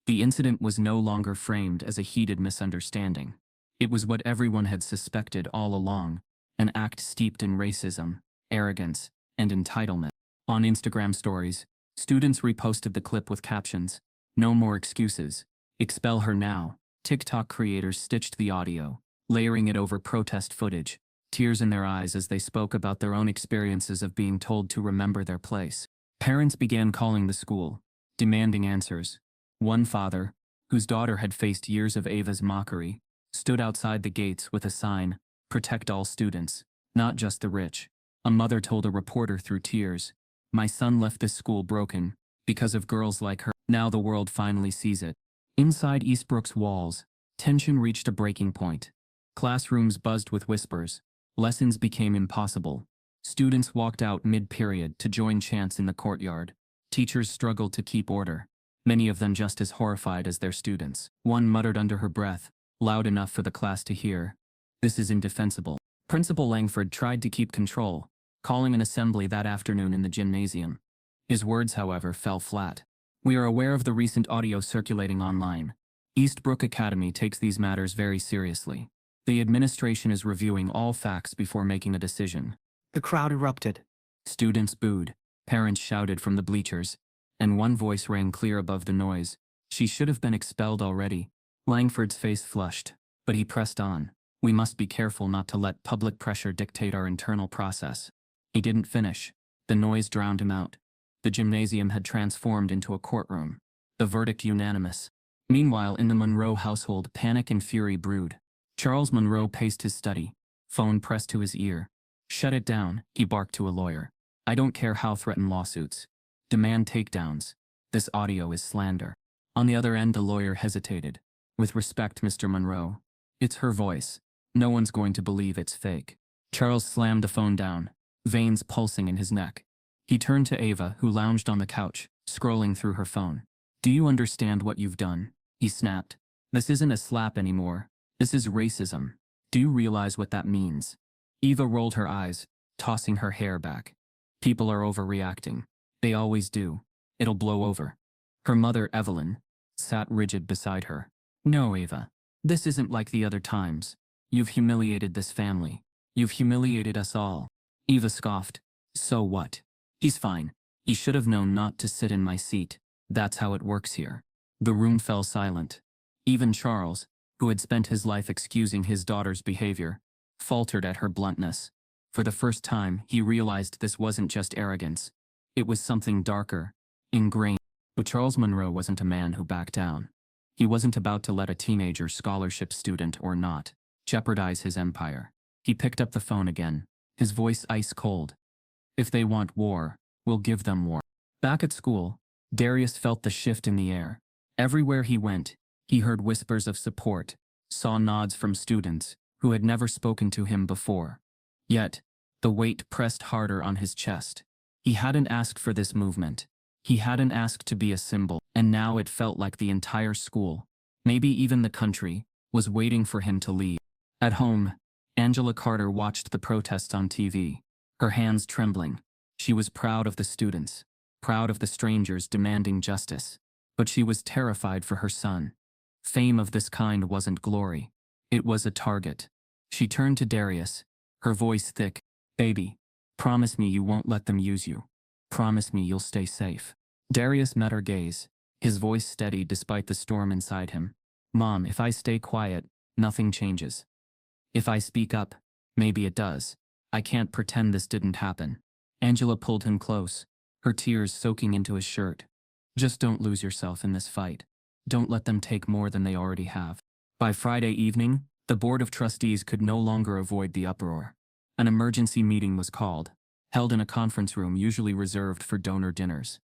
The incident was no longer framed as a heated misunderstanding. It was what everyone had suspected all along, an act steeped in racism, arrogance, and entitlement. On Instagram stories, students reposted the clip with captions, "No more excuses. Expel her now." TikTok creators stitched the audio, layering it over protest footage, tears in their eyes as they spoke about their own experiences of being told to remember their place. Parents began calling the school, demanding answers. One father, whose daughter had faced years of Ava's mockery, stood outside the gates with a sign, "Protect all students, not just the rich." A mother told a reporter through tears, "My son left this school broken because of girls like her. Now the world finally sees it." Inside Eastbrook's walls, tension reached a breaking point. Classrooms buzzed with whispers. Lessons became impossible. Students walked out mid-period to join chants in the courtyard. Teachers struggled to keep order, many of them just as horrified as their students. One muttered under her breath, loud enough for the class to hear, "This is indefensible." Principal Langford tried to keep control, calling an assembly that afternoon in the gymnasium. His words, however, fell flat. "We are aware of the recent audio circulating online. Eastbrook Academy takes these matters very seriously. The administration is reviewing all facts before making a decision." The crowd erupted. Students booed, parents shouted from the bleachers, and one voice rang clear above the noise, "She should have been expelled already." Langford's face flushed, but he pressed on. "We must be careful not to let public pressure dictate our internal process." He didn't finish. The noise drowned him out. The gymnasium had transformed into a courtroom. The verdict unanimous. Meanwhile, in the Monroe household, panic and fury brewed. Charles Monroe paced his study, phone pressed to his ear. "Shut it down," he barked to a lawyer. "I don't care how, threaten lawsuits. Demand takedowns. This audio is slander." On the other end, the lawyer hesitated. "With respect, Mr. Monroe, it's her voice, No one's going to believe it's fake. Charles slammed the phone down, veins pulsing in his neck. He turned to Ava, who lounged on the couch, scrolling through her phone. Do you understand what you've done? He snapped. This isn't a slap anymore. This is racism. Do you realize what that means? Eva rolled her eyes, tossing her hair back. People are overreacting. They always do. It'll blow over. Her mother, Evelyn, sat rigid beside her. No, Ava. This isn't like the other times. You've humiliated this family. You've humiliated us all. Eva scoffed. So what? He's fine. He should have known not to sit in my seat. That's how it works here. The room fell silent. Even Charles, who had spent his life excusing his daughter's behavior, faltered at her bluntness. For the first time, he realized this wasn't just arrogance. It was something darker, ingrained. But Charles Monroe wasn't a man who backed down. He wasn't about to let a teenager, scholarship student or not, jeopardize his empire. He picked up the phone again, his voice ice cold. If they want war, we'll give them war. Back at school, Darius felt the shift in the air. Everywhere he went, he heard whispers of support, saw nods from students who had never spoken to him before. Yet, the weight pressed harder on his chest. He hadn't asked for this movement. He hadn't asked to be a symbol, and now it felt like the entire school, maybe even the country, was waiting for him to leave. At home, Angela Carter watched the protests on TV, her hands trembling. She was proud of the students, proud of the strangers demanding justice, but she was terrified for her son. Fame of this kind wasn't glory. It was a target. She turned to Darius, her voice thick. Baby, promise me you won't let them use you. Promise me you'll stay safe. Darius met her gaze, his voice steady despite the storm inside him. Mom, if I stay quiet, nothing changes. If I speak up, maybe it does. I can't pretend this didn't happen. Angela pulled him close, her tears soaking into his shirt. Just don't lose yourself in this fight. Don't let them take more than they already have. By Friday evening, the Board of Trustees could no longer avoid the uproar. An emergency meeting was called, held in a conference room usually reserved for donor dinners.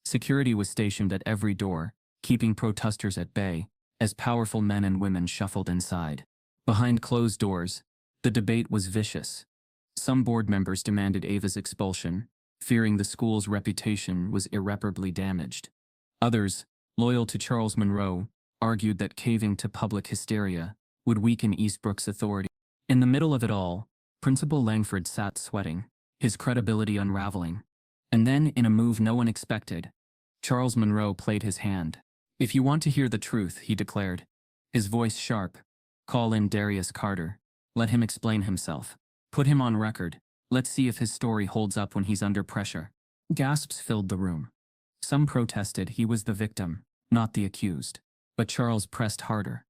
Security was stationed at every door, keeping protesters at bay, as powerful men and women shuffled inside. Behind closed doors, the debate was vicious. Some board members demanded Ava's expulsion, fearing the school's reputation was irreparably damaged. Others, loyal to Charles Monroe, argued that caving to public hysteria would weaken Eastbrook's authority. In the middle of it all, Principal Langford sat sweating, his credibility unraveling. And then, in a move no one expected, Charles Monroe played his hand. If you want to hear the truth, he declared, his voice sharp, call in Darius Carter. Let him explain himself. Put him on record. Let's see if his story holds up when he's under pressure. Gasps filled the room. Some protested he was the victim, not the accused. But Charles pressed harder.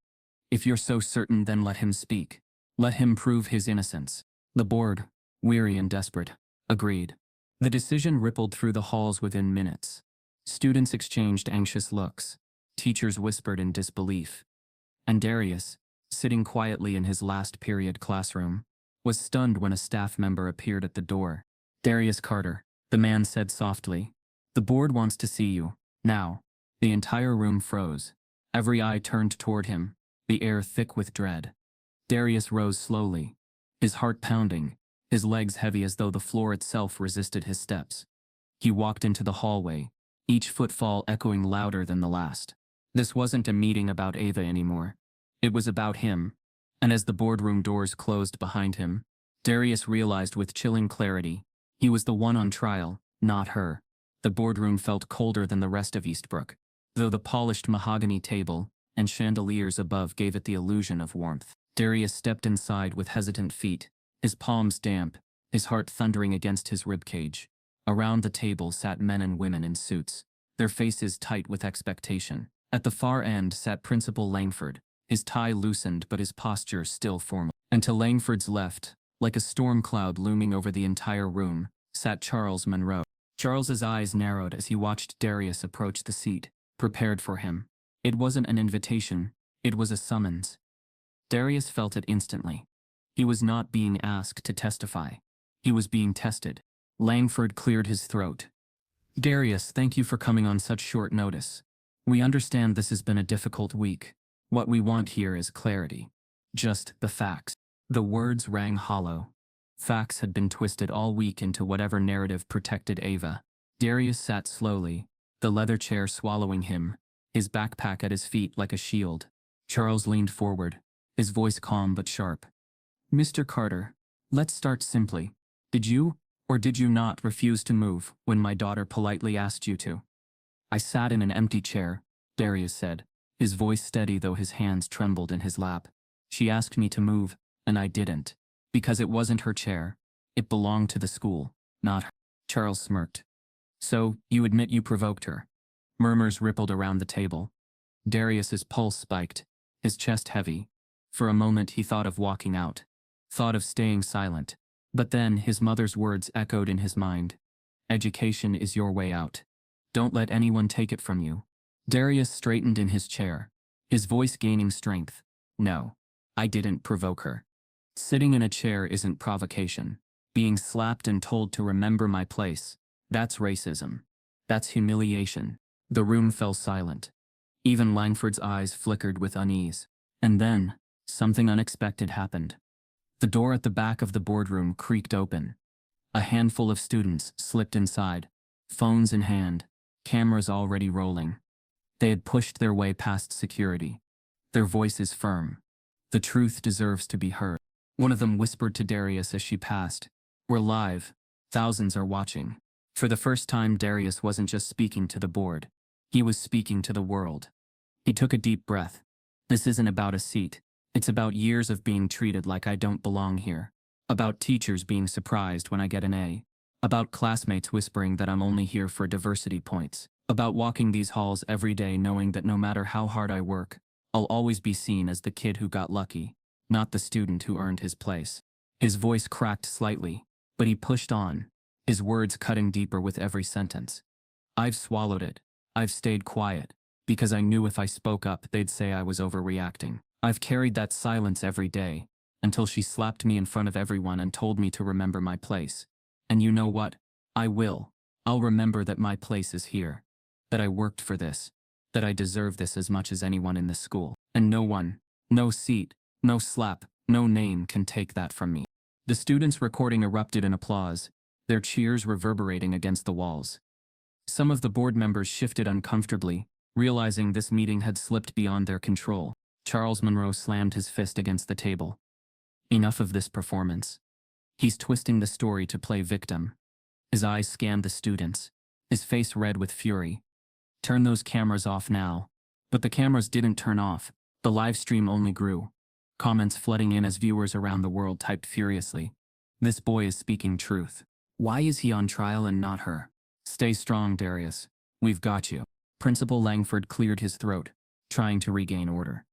If you're so certain, then let him speak. Let him prove his innocence. The board, weary and desperate, agreed. The decision rippled through the halls within minutes. Students exchanged anxious looks. Teachers whispered in disbelief. And Darius, sitting quietly in his last period classroom, was stunned when a staff member appeared at the door. Darius Carter, the man said softly. The board wants to see you, now. The entire room froze. Every eye turned toward him, the air thick with dread. Darius rose slowly, his heart pounding, his legs heavy as though the floor itself resisted his steps. He walked into the hallway, each footfall echoing louder than the last. This wasn't a meeting about Ava anymore. It was about him, and as the boardroom doors closed behind him, Darius realized with chilling clarity, he was the one on trial, not her. The boardroom felt colder than the rest of Eastbrook, though the polished mahogany table and chandeliers above gave it the illusion of warmth. Darius stepped inside with hesitant feet, his palms damp, his heart thundering against his ribcage. Around the table sat men and women in suits, their faces tight with expectation. At the far end sat Principal Langford, his tie loosened but his posture still formal. And to Langford's left, like a storm cloud looming over the entire room, sat Charles Monroe. Charles's eyes narrowed as he watched Darius approach the seat, prepared for him. It wasn't an invitation, it was a summons. Darius felt it instantly. He was not being asked to testify. He was being tested. Langford cleared his throat. Darius, thank you for coming on such short notice. We understand this has been a difficult week. What we want here is clarity. Just the facts. The words rang hollow. Facts had been twisted all week into whatever narrative protected Ava. Darius sat slowly, the leather chair swallowing him, his backpack at his feet like a shield. Charles leaned forward, his voice calm but sharp. Mr. Carter, let's start simply. Did you, or did you not, refuse to move when my daughter politely asked you to? I sat in an empty chair, Darius said, his voice steady though his hands trembled in his lap. She asked me to move, and I didn't. Because it wasn't her chair. It belonged to the school, not her. Charles smirked. So, you admit you provoked her? Murmurs rippled around the table. Darius's pulse spiked, his chest heavy. For a moment he thought of walking out. Thought of staying silent. But then his mother's words echoed in his mind. Education is your way out. Don't let anyone take it from you. Darius straightened in his chair, his voice gaining strength. No, I didn't provoke her. Sitting in a chair isn't provocation. Being slapped and told to remember my place, that's racism. That's humiliation. The room fell silent. Even Langford's eyes flickered with unease. And then, something unexpected happened. The door at the back of the boardroom creaked open. A handful of students slipped inside, phones in hand, cameras already rolling. They had pushed their way past security. Their voices firm. The truth deserves to be heard. One of them whispered to Darius as she passed. We're live. Thousands are watching. For the first time, Darius wasn't just speaking to the board. He was speaking to the world. He took a deep breath. This isn't about a seat. It's about years of being treated like I don't belong here. About teachers being surprised when I get an A. About classmates whispering that I'm only here for diversity points. About walking these halls every day knowing that no matter how hard I work, I'll always be seen as the kid who got lucky, not the student who earned his place. His voice cracked slightly, but he pushed on, his words cutting deeper with every sentence. I've swallowed it. I've stayed quiet, because I knew if I spoke up they'd say I was overreacting. I've carried that silence every day, until she slapped me in front of everyone and told me to remember my place. And you know what? I will. I'll remember that my place is here. That I worked for this. That I deserve this as much as anyone in this school. And no one, no seat, no slap, no name can take that from me. The students recording erupted in applause, their cheers reverberating against the walls. Some of the board members shifted uncomfortably, realizing this meeting had slipped beyond their control. Charles Monroe slammed his fist against the table. Enough of this performance. He's twisting the story to play victim. His eyes scanned the students, his face red with fury. Turn those cameras off now. But the cameras didn't turn off. The live stream only grew. Comments flooding in as viewers around the world typed furiously. This boy is speaking truth. Why is he on trial and not her? Stay strong, Darius. We've got you. Principal Langford cleared his throat, trying to regain order.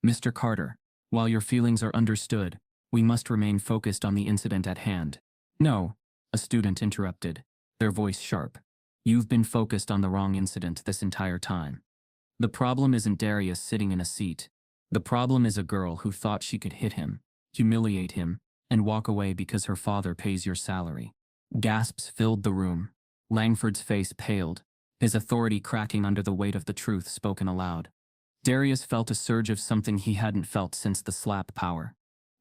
Mr. Carter, while your feelings are understood, we must remain focused on the incident at hand. No, a student interrupted, their voice sharp. You've been focused on the wrong incident this entire time. The problem isn't Darius sitting in a seat. The problem is a girl who thought she could hit him, humiliate him, and walk away because her father pays your salary. Gasps filled the room. Langford's face paled, his authority cracking under the weight of the truth spoken aloud. Darius felt a surge of something he hadn't felt since the slap power.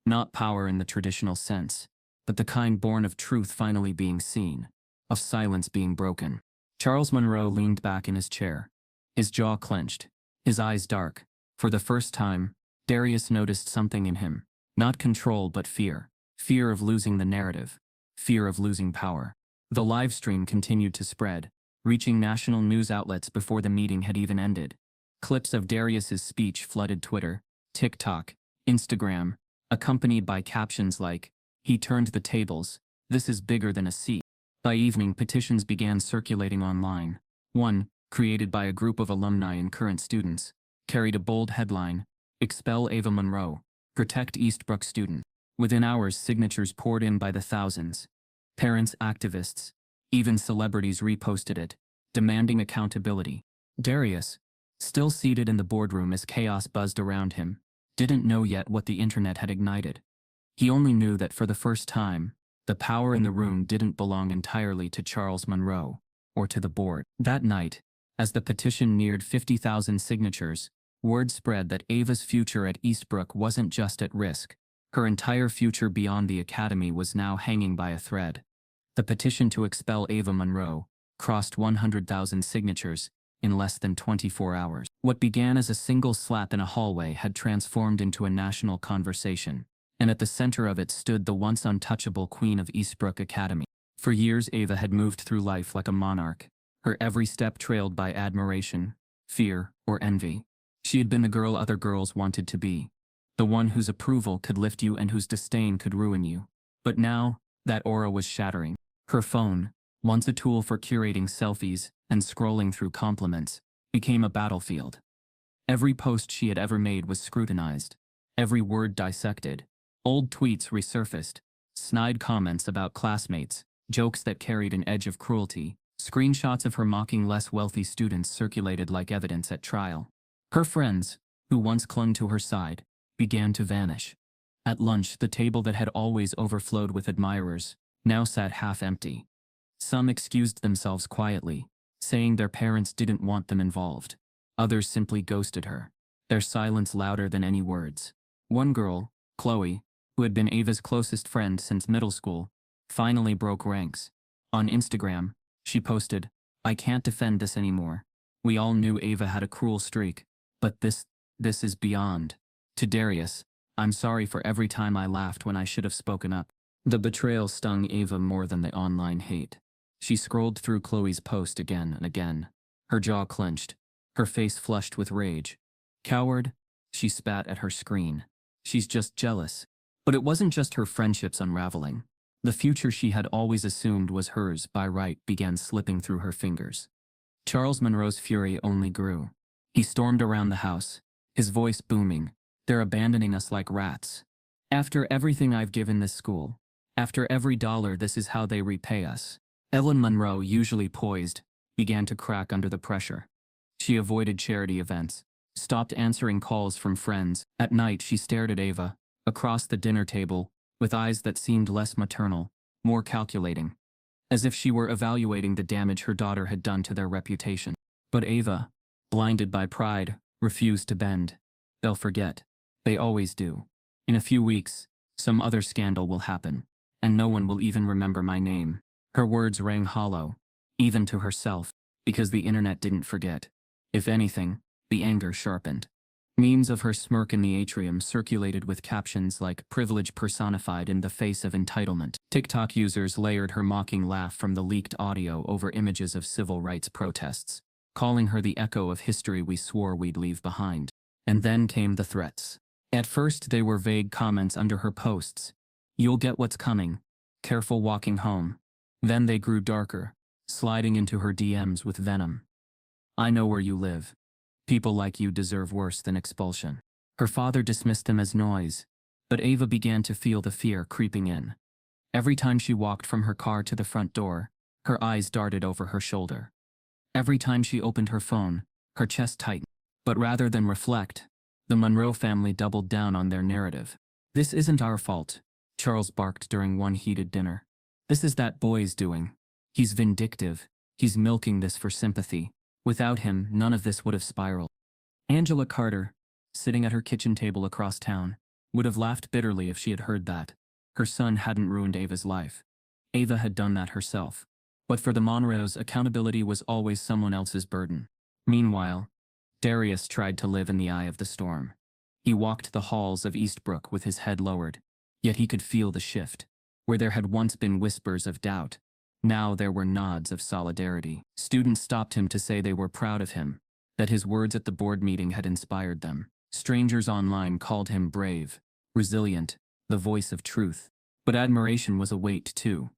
Not power in the traditional sense, but the kind born of truth finally being seen, of silence being broken. Charles Monroe leaned back in his chair, his jaw clenched, his eyes dark. For the first time, Darius noticed something in him, not control but fear. Fear of losing the narrative, fear of losing power. The live stream continued to spread, reaching national news outlets before the meeting had even ended. Clips of Darius's speech flooded Twitter, TikTok, Instagram, accompanied by captions like, "He turned the tables, this is bigger than a seat." By evening, petitions began circulating online. One, created by a group of alumni and current students, carried a bold headline, "Expel Ava Monroe, Protect Eastbrook Student." Within hours, signatures poured in by the thousands. Parents, activists, even celebrities reposted it, demanding accountability. Darius, still seated in the boardroom as chaos buzzed around him, didn't know yet what the internet had ignited. He only knew that for the first time, the power in the room didn't belong entirely to Charles Monroe, or to the board. That night, as the petition neared 50,000 signatures, word spread that Ava's future at Eastbrook wasn't just at risk, Her entire future beyond the academy was now hanging by a thread. The petition to expel Ava Monroe crossed 100,000 signatures in less than 24 hours. What began as a single slap in a hallway had transformed into a national conversation, and at the center of it stood the once untouchable queen of Eastbrook Academy. For years, Ava had moved through life like a monarch, her every step trailed by admiration, fear, or envy. She had been the girl other girls wanted to be, the one whose approval could lift you and whose disdain could ruin you. But now, that aura was shattering. Her phone, once a tool for curating selfies and scrolling through compliments, became a battlefield. Every post she had ever made was scrutinized, every word dissected. Old tweets resurfaced, snide comments about classmates, jokes that carried an edge of cruelty, screenshots of her mocking less wealthy students circulated like evidence at trial. Her friends, who once clung to her side, began to vanish. At lunch, the table that had always overflowed with admirers now sat half empty. Some excused themselves quietly, saying their parents didn't want them involved. Others simply ghosted her, their silence louder than any words. One girl, Chloe, who had been Ava's closest friend since middle school, finally broke ranks. On Instagram, she posted, "I can't defend this anymore. We all knew Ava had a cruel streak, but this is beyond. To Darius, I'm sorry for every time I laughed when I should have spoken up." The betrayal stung Ava more than the online hate. She scrolled through Chloe's post again and again, her jaw clenched, her face flushed with rage. "Coward," she spat at her screen. "She's just jealous." But it wasn't just her friendships unraveling. The future she had always assumed was hers by right began slipping through her fingers. Charles Monroe's fury only grew. He stormed around the house, his voice booming. "They're abandoning us like rats. After everything I've given this school, after every dollar, this is how they repay us." Ellen Monroe, usually poised, began to crack under the pressure. She avoided charity events, stopped answering calls from friends. At night, she stared at Ava, across the dinner table, with eyes that seemed less maternal, more calculating, as if she were evaluating the damage her daughter had done to their reputation. But Ava, blinded by pride, refused to bend. "They'll forget. They always do. In a few weeks, some other scandal will happen, and no one will even remember my name." Her words rang hollow, even to herself, because the internet didn't forget. If anything, the anger sharpened. Memes of her smirk in the atrium circulated with captions like "privilege personified in the face of entitlement." TikTok users layered her mocking laugh from the leaked audio over images of civil rights protests, calling her the echo of history we swore we'd leave behind. And then came the threats. At first they were vague comments under her posts. "You'll get what's coming. Careful walking home." Then they grew darker, sliding into her DMs with venom. "I know where you live. People like you deserve worse than expulsion." Her father dismissed them as noise, but Ava began to feel the fear creeping in. Every time she walked from her car to the front door, her eyes darted over her shoulder. Every time she opened her phone, her chest tightened. But rather than reflect, the Monroe family doubled down on their narrative. "This isn't our fault," Charles barked during one heated dinner. "This is that boy's doing. He's vindictive. He's milking this for sympathy. Without him, none of this would have spiraled." Angela Carter, sitting at her kitchen table across town, would have laughed bitterly if she had heard that. Her son hadn't ruined Ava's life. Ava had done that herself. But for the Monroes, accountability was always someone else's burden. Meanwhile, Darius tried to live in the eye of the storm. He walked the halls of Eastbrook with his head lowered, yet he could feel the shift. Where there had once been whispers of doubt, now there were nods of solidarity. Students stopped him to say they were proud of him, that his words at the board meeting had inspired them. Strangers online called him brave, resilient, the voice of truth. But admiration was a weight too.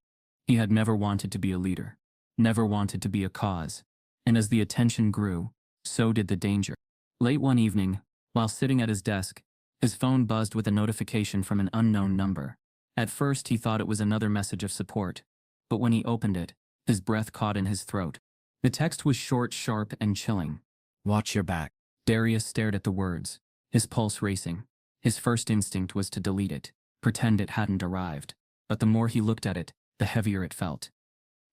He had never wanted to be a leader, never wanted to be a cause. And as the attention grew, so did the danger. Late one evening, while sitting at his desk, his phone buzzed with a notification from an unknown number. At first he thought it was another message of support, but when he opened it, his breath caught in his throat. The text was short, sharp, and chilling. "Watch your back." Darius stared at the words, his pulse racing. His first instinct was to delete it, pretend it hadn't arrived. But the more he looked at it, the heavier it felt.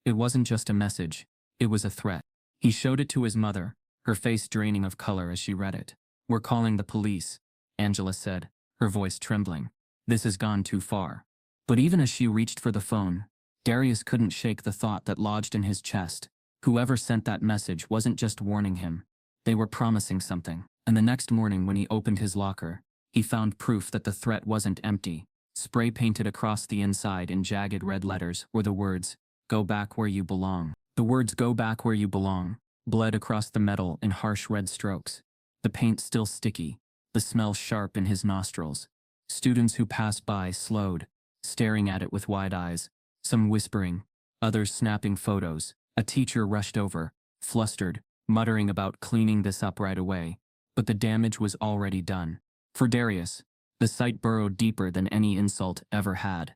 It wasn't just a message, it was a threat. He showed it to his mother, her face draining of color as she read it. "We're calling the police," Angela said, her voice trembling. This has gone too far. But even as she reached for the phone, Darius couldn't shake the thought that lodged in his chest. Whoever sent that message wasn't just warning him. They were promising something. And the next morning when he opened his locker, he found proof that the threat wasn't empty. Spray painted across the inside in jagged red letters were the words, "Go back where you belong." The words "Go back where you belong" bled across the metal in harsh red strokes. The paint still sticky, the smell sharp in his nostrils. Students who passed by slowed, staring at it with wide eyes, some whispering, others snapping photos. A teacher rushed over, flustered, muttering about cleaning this up right away. But the damage was already done. For Darius, the sight burrowed deeper than any insult ever had.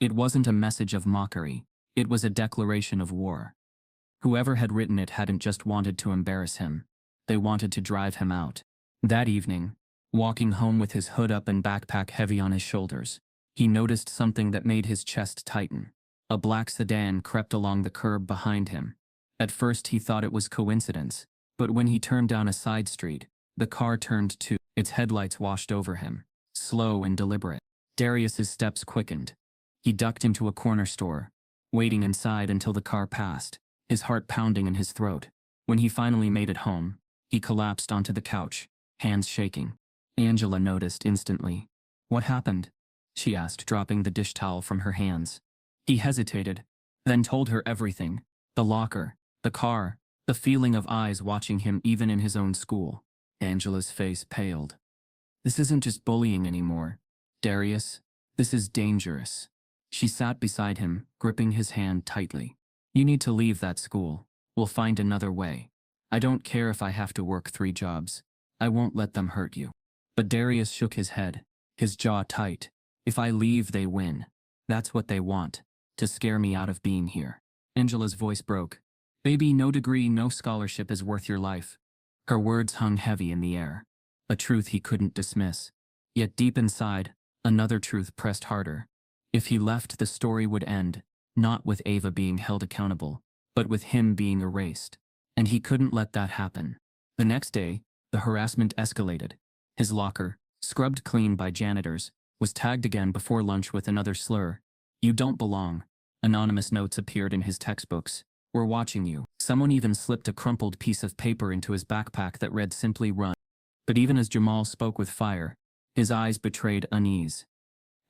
It wasn't a message of mockery, it was a declaration of war. Whoever had written it hadn't just wanted to embarrass him, they wanted to drive him out. That evening, walking home with his hood up and backpack heavy on his shoulders, he noticed something that made his chest tighten. A black sedan crept along the curb behind him. At first he thought it was coincidence, but when he turned down a side street, the car turned too. Its headlights washed over him, slow and deliberate. Darius's steps quickened. He ducked into a corner store, waiting inside until the car passed, his heart pounding in his throat. When he finally made it home, he collapsed onto the couch, hands shaking. Angela noticed instantly. "What happened?" she asked, dropping the dish towel from her hands. He hesitated, then told her everything. The locker, the car, the feeling of eyes watching him even in his own school. Angela's face paled. "This isn't just bullying anymore, Darius. This is dangerous." She sat beside him, gripping his hand tightly. "You need to leave that school. We'll find another way. I don't care if I have to work 3 jobs. I won't let them hurt you." But Darius shook his head, his jaw tight. "If I leave, they win. That's what they want, to scare me out of being here." Angela's voice broke. "Baby, no degree, no scholarship is worth your life." Her words hung heavy in the air, a truth he couldn't dismiss. Yet deep inside, another truth pressed harder. If he left, the story would end, not with Ava being held accountable, but with him being erased. And he couldn't let that happen. The next day, the harassment escalated. His locker, scrubbed clean by janitors, was tagged again before lunch with another slur. "You don't belong." Anonymous notes appeared in his textbooks. "We're watching you." Someone even slipped a crumpled piece of paper into his backpack that read simply "Run." But even as Jamal spoke with fire, his eyes betrayed unease.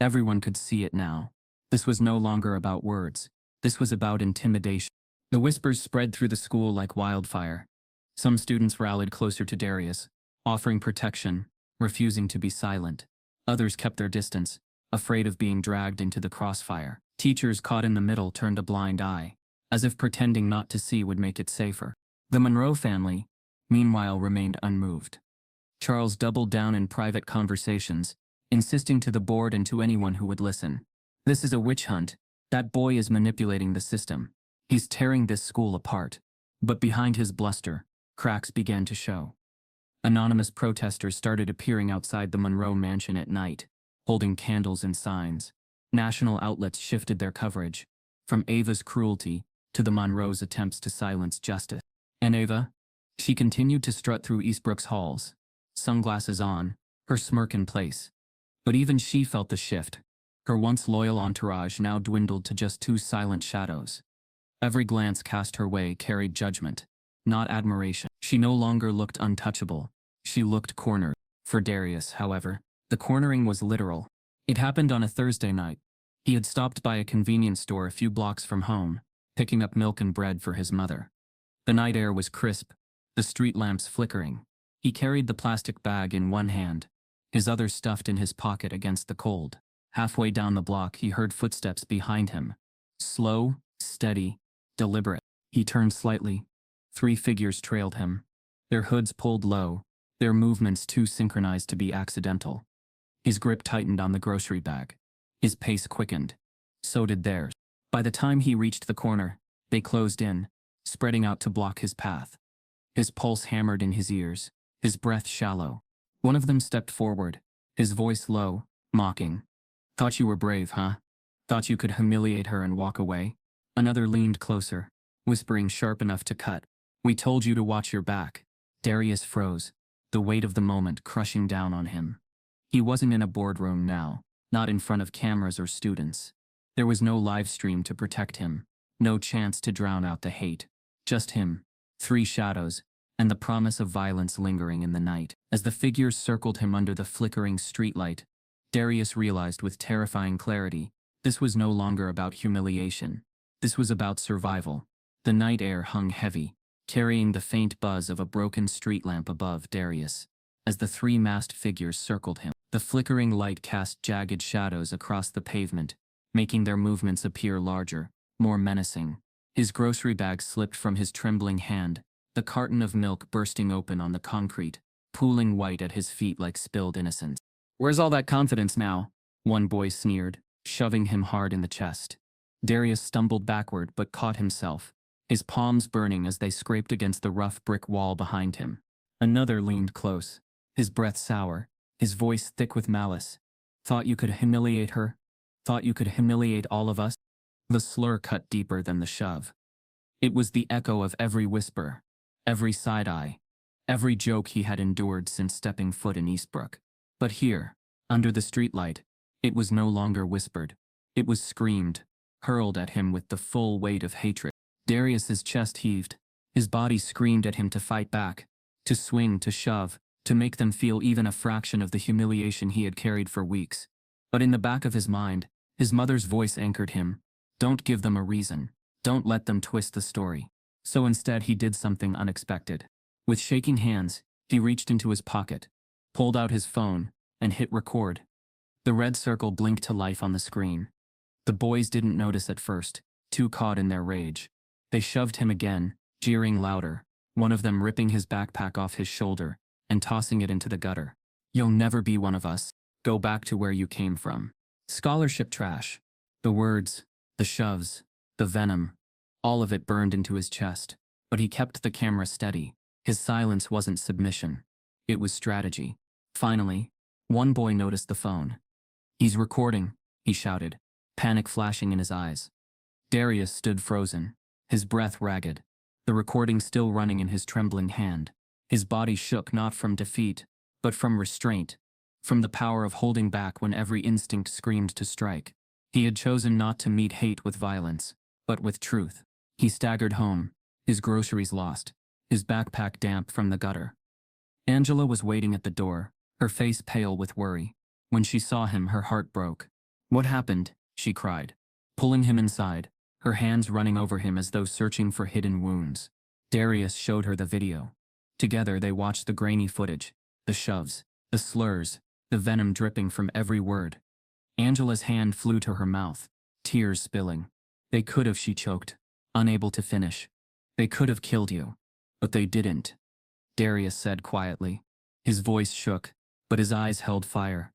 Everyone could see it now. This was no longer about words. This was about intimidation. The whispers spread through the school like wildfire. Some students rallied closer to Darius, offering protection, refusing to be silent. Others kept their distance, afraid of being dragged into the crossfire. Teachers caught in the middle turned a blind eye, as if pretending not to see would make it safer. The Monroe family, meanwhile, remained unmoved. Charles doubled down in private conversations, insisting to the board and to anyone who would listen. "This is a witch hunt. That boy is manipulating the system. He's tearing this school apart." But behind his bluster, cracks began to show. Anonymous protesters started appearing outside the Monroe mansion at night, holding candles and signs. National outlets shifted their coverage, from Ava's cruelty to the Monroe's attempts to silence justice. And Ava? She continued to strut through Eastbrook's halls, sunglasses on, her smirk in place. But even she felt the shift. Her once loyal entourage now dwindled to just 2 silent shadows. Every glance cast her way carried judgment, not admiration. She no longer looked untouchable. She looked cornered. For Darius, however, the cornering was literal. It happened on a Thursday night. He had stopped by a convenience store a few blocks from home, picking up milk and bread for his mother. The night air was crisp, the street lamps flickering. He carried the plastic bag in one hand, his other stuffed in his pocket against the cold. Halfway down the block, he heard footsteps behind him. Slow, steady, deliberate. He turned slightly. 3 figures trailed him, their hoods pulled low, their movements too synchronized to be accidental. His grip tightened on the grocery bag. His pace quickened. So did theirs. By the time he reached the corner, they closed in, spreading out to block his path. His pulse hammered in his ears, his breath shallow. One of them stepped forward, his voice low, mocking. "Thought you were brave, huh? Thought you could humiliate her and walk away?" Another leaned closer, whispering sharp enough to cut. "We told you to watch your back." Darius froze, the weight of the moment crushing down on him. He wasn't in a boardroom now. not in front of cameras or students. There was no live stream to protect him, no chance to drown out the hate. Just him, 3 shadows, and the promise of violence lingering in the night. As the figures circled him under the flickering streetlight, Darius realized with terrifying clarity, this was no longer about humiliation. This was about survival. The night air hung heavy, carrying the faint buzz of a broken street lamp above Darius. As the 3 masked figures circled him, the flickering light cast jagged shadows across the pavement, making their movements appear larger, more menacing. His grocery bag slipped from his trembling hand, the carton of milk bursting open on the concrete, pooling white at his feet like spilled innocence. "Where's all that confidence now?" one boy sneered, shoving him hard in the chest. Darius stumbled backward but caught himself, his palms burning as they scraped against the rough brick wall behind him. Another leaned close, his breath sour, his voice thick with malice. "Thought you could humiliate her? Thought you could humiliate all of us?" The slur cut deeper than the shove. It was the echo of every whisper, every side-eye, every joke he had endured since stepping foot in Eastbrook. But here, under the streetlight, it was no longer whispered. It was screamed, hurled at him with the full weight of hatred. Darius's chest heaved. His body screamed at him to fight back, to swing, to shove, to make them feel even a fraction of the humiliation he had carried for weeks. But in the back of his mind, his mother's voice anchored him. Don't give them a reason. Don't let them twist the story. So instead he did something unexpected. With shaking hands, he reached into his pocket, pulled out his phone, and hit record. The red circle blinked to life on the screen. The boys didn't notice at first, too caught in their rage. They shoved him again, jeering louder, one of them ripping his backpack off his shoulder and tossing it into the gutter. "You'll never be one of us. Go back to where you came from." Scholarship trash. The words, the shoves, the venom, all of it burned into his chest. But he kept the camera steady. His silence wasn't submission. It was strategy. Finally, one boy noticed the phone. "He's recording," he shouted, panic flashing in his eyes. Darius stood frozen, his breath ragged, the recording still running in his trembling hand. His body shook not from defeat, but from restraint, from the power of holding back when every instinct screamed to strike. He had chosen not to meet hate with violence, but with truth. He staggered home, his groceries lost, his backpack damp from the gutter. Angela was waiting at the door, her face pale with worry. When she saw him, her heart broke. "What happened?" she cried, pulling him inside, her hands running over him as though searching for hidden wounds. Darius showed her the video. Together they watched the grainy footage, the shoves, the slurs, the venom dripping from every word. Angela's hand flew to her mouth, tears spilling. "They could have," she choked, unable to finish. "They could have killed you. But they didn't," Darius said quietly. His voice shook, but his eyes held fire.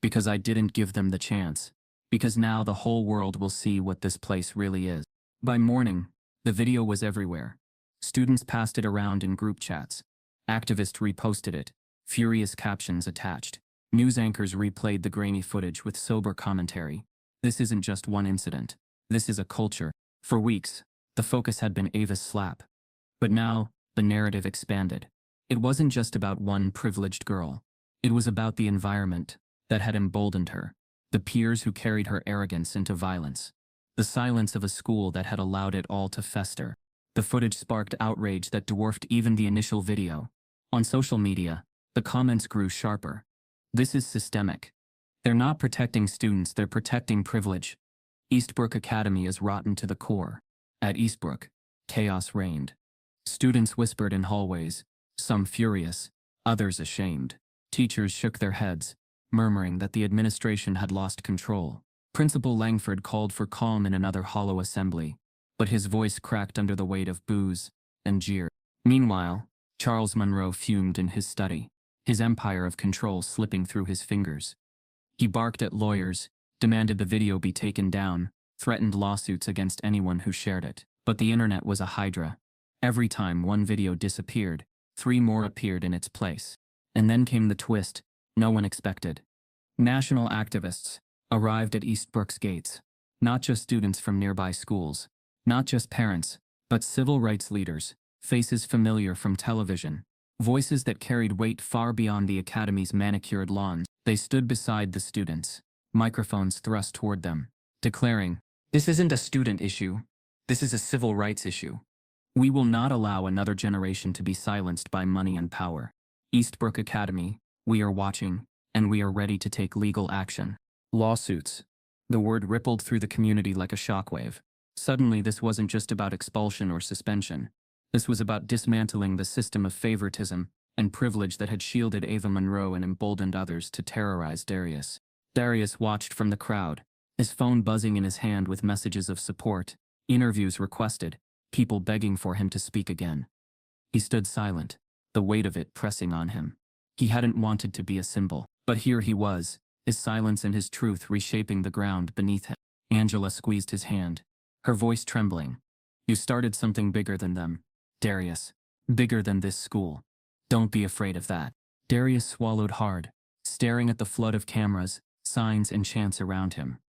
"Because I didn't give them the chance. Because now the whole world will see what this place really is." By morning, the video was everywhere. Students passed it around in group chats. Activists reposted it, furious captions attached. News anchors replayed the grainy footage with sober commentary. This isn't just one incident. This is a culture. For weeks, the focus had been Ava's slap. But now, the narrative expanded. It wasn't just about one privileged girl. It was about the environment that had emboldened her, the peers who carried her arrogance into violence, the silence of a school that had allowed it all to fester. The footage sparked outrage that dwarfed even the initial video. On social media, the comments grew sharper. "This is systemic. They're not protecting students, they're protecting privilege. Eastbrook Academy is rotten to the core." At Eastbrook, chaos reigned. Students whispered in hallways, some furious, others ashamed. Teachers shook their heads, murmuring that the administration had lost control. Principal Langford called for calm in another hollow assembly, but his voice cracked under the weight of boos and jeer. Meanwhile, Charles Monroe fumed in his study, his empire of control slipping through his fingers. He barked at lawyers, demanded the video be taken down, threatened lawsuits against anyone who shared it. But the internet was a hydra. Every time one video disappeared, 3 more appeared in its place. And then came the twist no one expected. National activists arrived at Eastbrook's gates. Not just students from nearby schools, not just parents, but civil rights leaders, faces familiar from television, voices that carried weight far beyond the academy's manicured lawns. They stood beside the students, microphones thrust toward them, declaring, "This isn't a student issue. This is a civil rights issue. We will not allow another generation to be silenced by money and power. Eastbrook Academy, we are watching, and we are ready to take legal action." Lawsuits. The word rippled through the community like a shockwave. Suddenly, this wasn't just about expulsion or suspension. This was about dismantling the system of favoritism and privilege that had shielded Ava Monroe and emboldened others to terrorize Darius. Darius watched from the crowd, his phone buzzing in his hand with messages of support, interviews requested, people begging for him to speak again. He stood silent, the weight of it pressing on him. He hadn't wanted to be a symbol, but here he was, his silence and his truth reshaping the ground beneath him. Angela squeezed his hand, her voice trembling. "You started something bigger than them, Darius. Bigger than this school. Don't be afraid of that." Darius swallowed hard, staring at the flood of cameras, signs and chants around him.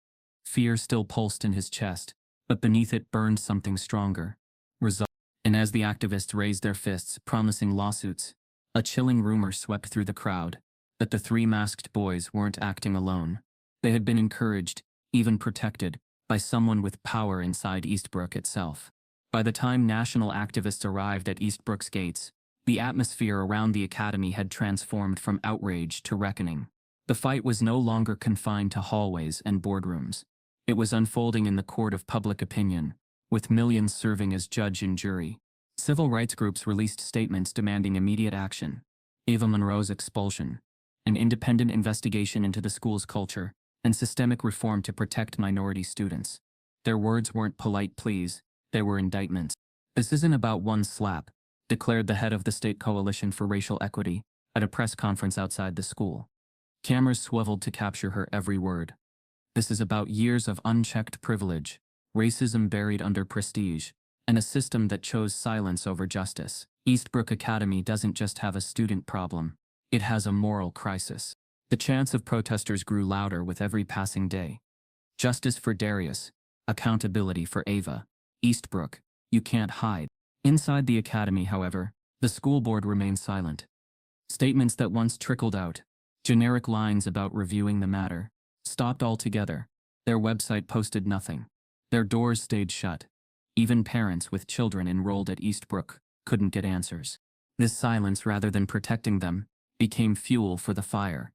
Fear still pulsed in his chest, but beneath it burned something stronger. Resolve. And as the activists raised their fists, promising lawsuits, a chilling rumor swept through the crowd that the three masked boys weren't acting alone. They had been encouraged, even protected, by someone with power inside Eastbrook itself. By the time national activists arrived at Eastbrook's gates, the atmosphere around the academy had transformed from outrage to reckoning. The fight was no longer confined to hallways and boardrooms. It was unfolding in the court of public opinion, with millions serving as judge and jury. Civil rights groups released statements demanding immediate action, Ava Monroe's expulsion, an independent investigation into the school's culture, and systemic reform to protect minority students. Their words weren't polite pleas, they were indictments. "This isn't about one slap," declared the head of the State Coalition for Racial Equity at a press conference outside the school. Cameras swiveled to capture her every word. "This is about years of unchecked privilege, racism buried under prestige, and a system that chose silence over justice. Eastbrook Academy doesn't just have a student problem, it has a moral crisis." The chants of protesters grew louder with every passing day. Justice for Darius, accountability for Ava. Eastbrook, you can't hide. Inside the academy, however, the school board remained silent. Statements that once trickled out, generic lines about reviewing the matter, stopped altogether. Their website posted nothing. Their doors stayed shut. Even parents with children enrolled at Eastbrook couldn't get answers. This silence, rather than protecting them, became fuel for the fire.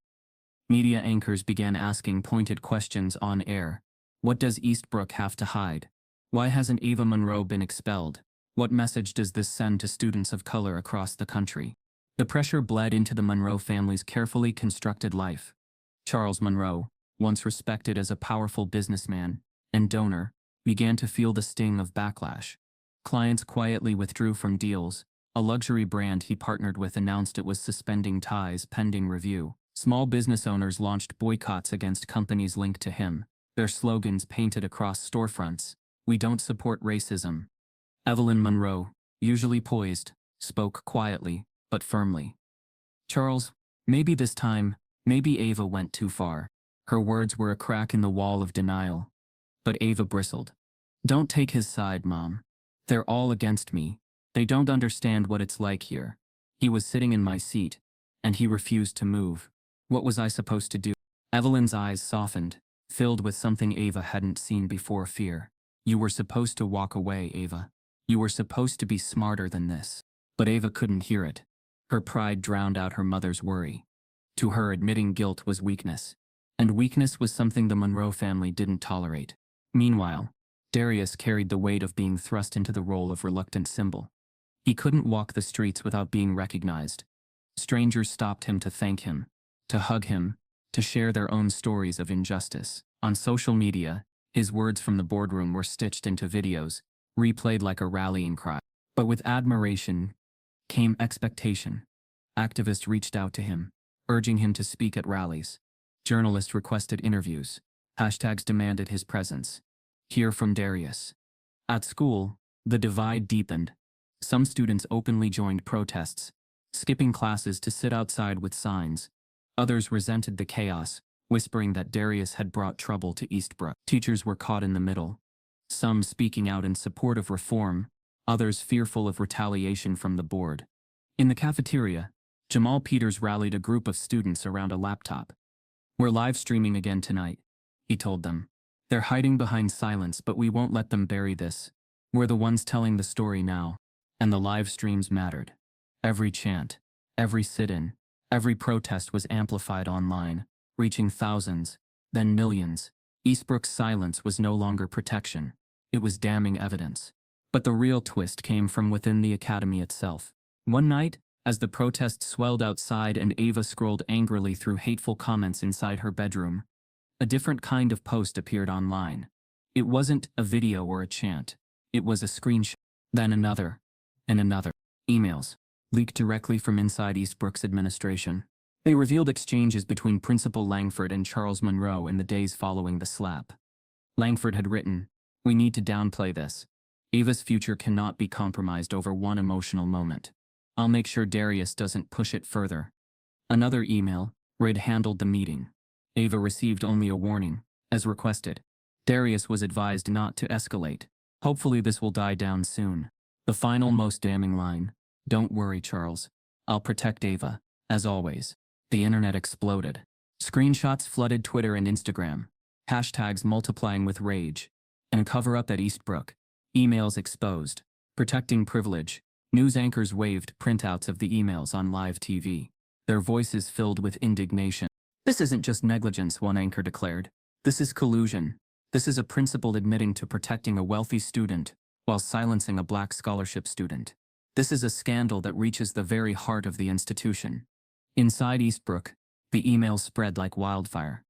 Media anchors began asking pointed questions on air. What does Eastbrook have to hide? Why hasn't Ava Monroe been expelled? What message does this send to students of color across the country? The pressure bled into the Monroe family's carefully constructed life. Charles Monroe, once respected as a powerful businessman and donor, began to feel the sting of backlash. Clients quietly withdrew from deals. A luxury brand he partnered with announced it was suspending ties pending review. Small business owners launched boycotts against companies linked to him, their slogans painted across storefronts. "We don't support racism." Evelyn Monroe, usually poised, spoke quietly, but firmly. "Charles, maybe this time, maybe Ava went too far." Her words were a crack in the wall of denial. But Ava bristled. "Don't take his side, Mom. They're all against me. They don't understand what it's like here. He was sitting in my seat, and he refused to move. What was I supposed to do?" Evelyn's eyes softened, filled with something Ava hadn't seen before: fear. "You were supposed to walk away, Ava. You were supposed to be smarter than this." But Ava couldn't hear it. Her pride drowned out her mother's worry. To her, admitting guilt was weakness. And weakness was something the Monroe family didn't tolerate. Meanwhile, Darius carried the weight of being thrust into the role of reluctant symbol. He couldn't walk the streets without being recognized. Strangers stopped him to thank him, to hug him, to share their own stories of injustice. On social media, his words from the boardroom were stitched into videos, replayed like a rallying cry. But with admiration came expectation. Activists reached out to him, urging him to speak at rallies. Journalists requested interviews. Hashtags demanded his presence. Hear from Darius. At school, the divide deepened. Some students openly joined protests, skipping classes to sit outside with signs. Others resented the chaos, whispering that Darius had brought trouble to Eastbrook. Teachers were caught in the middle, some speaking out in support of reform, others fearful of retaliation from the board. In the cafeteria, Jamal Peters rallied a group of students around a laptop. "We're live streaming again tonight. he told them. They're hiding behind silence, but we won't let them bury this. We're the ones telling the story now. And the live streams mattered. Every chant, every sit-in, every protest was amplified online, reaching thousands, then millions. Eastbrook's silence was no longer protection. It was damning evidence. But the real twist came from within the academy itself. One night, as the protests swelled outside and Ava scrolled angrily through hateful comments inside her bedroom, a different kind of post appeared online. It wasn't a video or a chant. It was a screenshot. Then another, and another. Emails, leaked directly from inside Eastbrook's administration. They revealed exchanges between Principal Langford and Charles Monroe in the days following the slap. Langford had written, "We need to downplay this. Ava's future cannot be compromised over one emotional moment. I'll make sure Darius doesn't push it further." Another email, Reid handled the meeting. Ava received only a warning, as requested. Darius was advised not to escalate. Hopefully this will die down soon. The final most damning line, "Don't worry, Charles. I'll protect Ava, as always." The internet exploded. Screenshots flooded Twitter and Instagram. Hashtags multiplying with rage. And a cover-up at Eastbrook. Emails exposed. Protecting privilege. News anchors waved printouts of the emails on live TV. Their voices filled with indignation. "This isn't just negligence," one anchor declared. "This is collusion. This is a principal admitting to protecting a wealthy student while silencing a black scholarship student. This is a scandal that reaches the very heart of the institution." Inside Eastbrook, the emails spread like wildfire.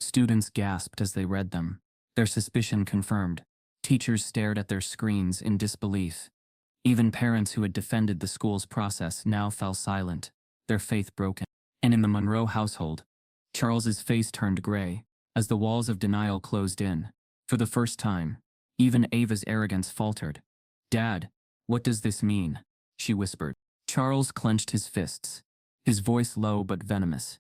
Students gasped as they read them, their suspicion confirmed. Teachers stared at their screens in disbelief. Even parents who had defended the school's process now fell silent, their faith broken. And in the Monroe household, Charles's face turned gray as the walls of denial closed in. For the first time, even Ava's arrogance faltered. "Dad, what does this mean?" she whispered. Charles clenched his fists, his voice low but venomous.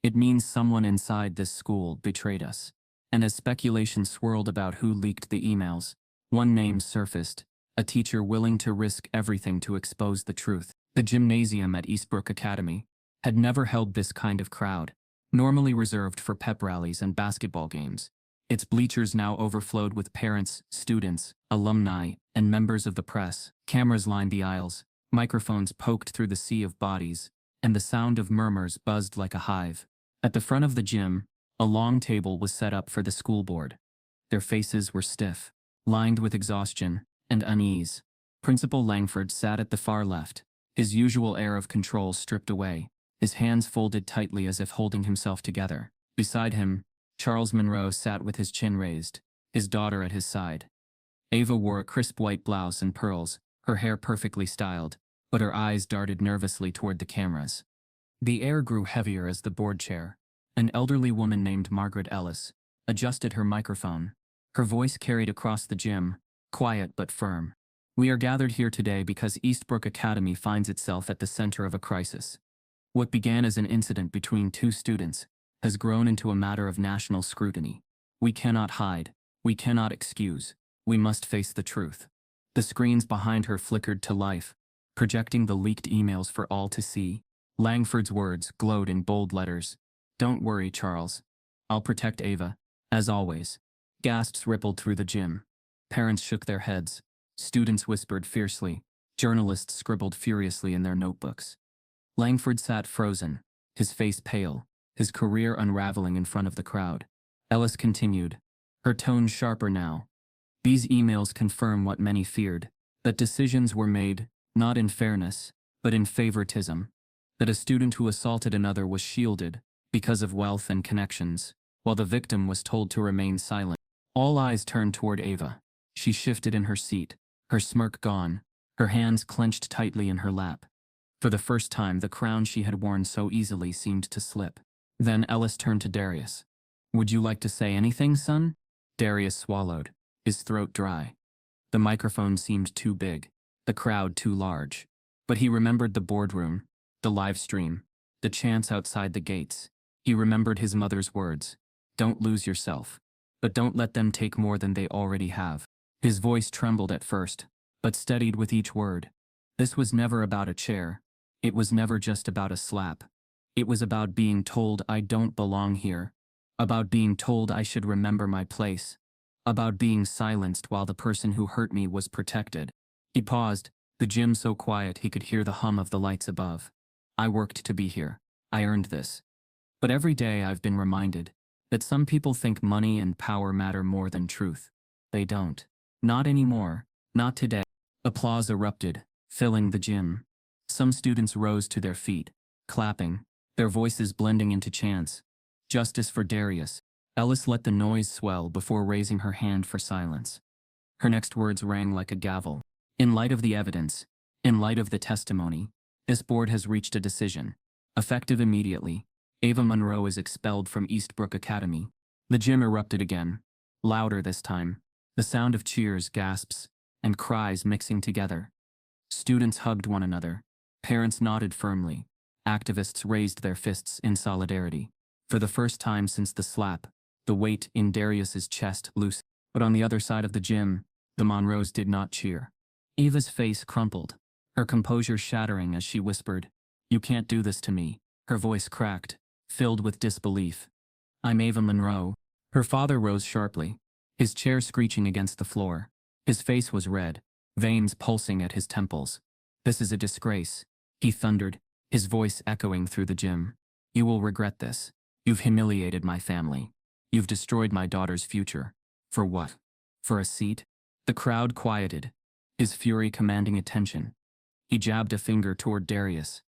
"It means someone inside this school betrayed us." And as speculation swirled about who leaked the emails, one name surfaced, a teacher willing to risk everything to expose the truth. The gymnasium at Eastbrook Academy had never held this kind of crowd, normally reserved for pep rallies and basketball games. Its bleachers now overflowed with parents, students, alumni, and members of the press. Cameras lined the aisles, microphones poked through the sea of bodies, and the sound of murmurs buzzed like a hive. At the front of the gym, a long table was set up for the school board. Their faces were stiff, lined with exhaustion and unease. Principal Langford sat at the far left, his usual air of control stripped away, his hands folded tightly as if holding himself together. Beside him, Charles Monroe sat with his chin raised, his daughter at his side. Ava wore a crisp white blouse and pearls, her hair perfectly styled, but her eyes darted nervously toward the cameras. The air grew heavier as the board chair, an elderly woman named Margaret Ellis, adjusted her microphone. Her voice carried across the gym, quiet but firm. "We are gathered here today because Eastbrook Academy finds itself at the center of a crisis. What began as an incident between two students has grown into a matter of national scrutiny. We cannot hide. We cannot excuse. We must face the truth." The screens behind her flickered to life, projecting the leaked emails for all to see. Langford's words glowed in bold letters. "Don't worry, Charles. I'll protect Ava, as always." Gasps rippled through the gym. Parents shook their heads. Students whispered fiercely. Journalists scribbled furiously in their notebooks. Langford sat frozen, his face pale, his career unraveling in front of the crowd. Ellis continued, her tone sharper now. "These emails confirm what many feared, that decisions were made, not in fairness, but in favoritism. That a student who assaulted another was shielded, because of wealth and connections, while the victim was told to remain silent." All eyes turned toward Ava. She shifted in her seat, her smirk gone, her hands clenched tightly in her lap. For the first time, the crown she had worn so easily seemed to slip. Then Ellis turned to Darius. "Would you like to say anything, son?" Darius swallowed, his throat dry. The microphone seemed too big, the crowd too large. But he remembered the boardroom, the live stream, the chants outside the gates. He remembered his mother's words. "Don't lose yourself. But don't let them take more than they already have." His voice trembled at first, but steadied with each word. This was never about a chair. It was never just about a slap. It was about being told, "I don't belong here." about being told I should remember my place, about being silenced while the person who hurt me was protected. He paused, the gym so quiet he could hear the hum of the lights above. I worked to be here. I earned this. But every day I've been reminded that some people think money and power matter more than truth. They don't. Not anymore. Not today. Applause erupted, filling the gym. Some students rose to their feet, clapping, their voices blending into chants. Justice for Darius. Ellis let the noise swell before raising her hand for silence. Her next words rang like a gavel. In light of the evidence, in light of the testimony, this board has reached a decision. Effective immediately, Ava Monroe is expelled from Eastbrook Academy. The gym erupted again, louder this time, the sound of cheers, gasps, and cries mixing together. Students hugged one another. Parents nodded firmly. Activists raised their fists in solidarity. For the first time since the slap, the weight in Darius's chest loosened. But on the other side of the gym, the Monroes did not cheer. Ava's face crumpled, her composure shattering as she whispered, "You can't do this to me." Her voice cracked, filled with disbelief. "I'm Ava Monroe." Her father rose sharply, his chair screeching against the floor. His face was red, veins pulsing at his temples. "This is a disgrace," he thundered, his voice echoing through the gym. "You will regret this. You've humiliated my family. You've destroyed my daughter's future. For what? For a seat?" The crowd quieted, his fury commanding attention. He jabbed a finger toward Darius.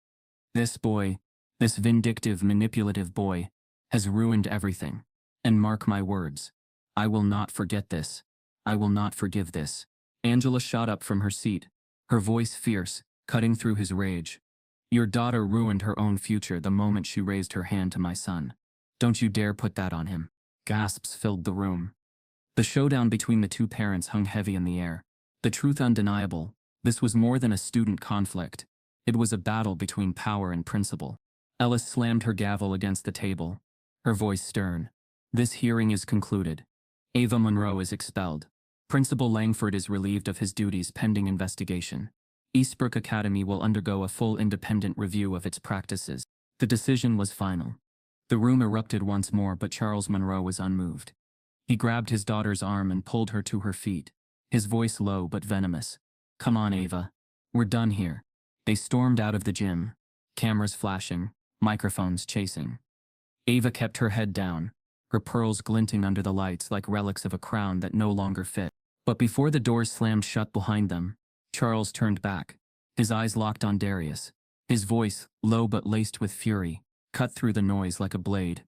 "This boy, this vindictive, manipulative boy, has ruined everything. And mark my words, I will not forget this. I will not forgive this." Angela shot up from her seat, her voice fierce, cutting through his rage. "Your daughter ruined her own future the moment she raised her hand to my son. Don't you dare put that on him." Gasps filled the room. The showdown between the two parents hung heavy in the air. The truth undeniable, this was more than a student conflict. It was a battle between power and principle. Ellis slammed her gavel against the table, her voice stern. "This hearing is concluded. Ava Monroe is expelled. Principal Langford is relieved of his duties pending investigation. Eastbrook Academy will undergo a full independent review of its practices." The decision was final. The room erupted once more, but Charles Monroe was unmoved. He grabbed his daughter's arm and pulled her to her feet, his voice low but venomous. "Come on, Ava. We're done here." They stormed out of the gym, cameras flashing, microphones chasing. Ava kept her head down, her pearls glinting under the lights like relics of a crown that no longer fit. But before the doors slammed shut behind them, Charles turned back, his eyes locked on Darius. His voice, low but laced with fury, cut through the noise like a blade.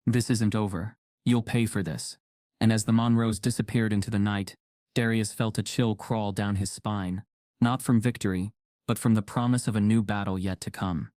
"This isn't over. You'll pay for this." And as the Monroes disappeared into the night, Darius felt a chill crawl down his spine, not from victory, but from the promise of a new battle yet to come.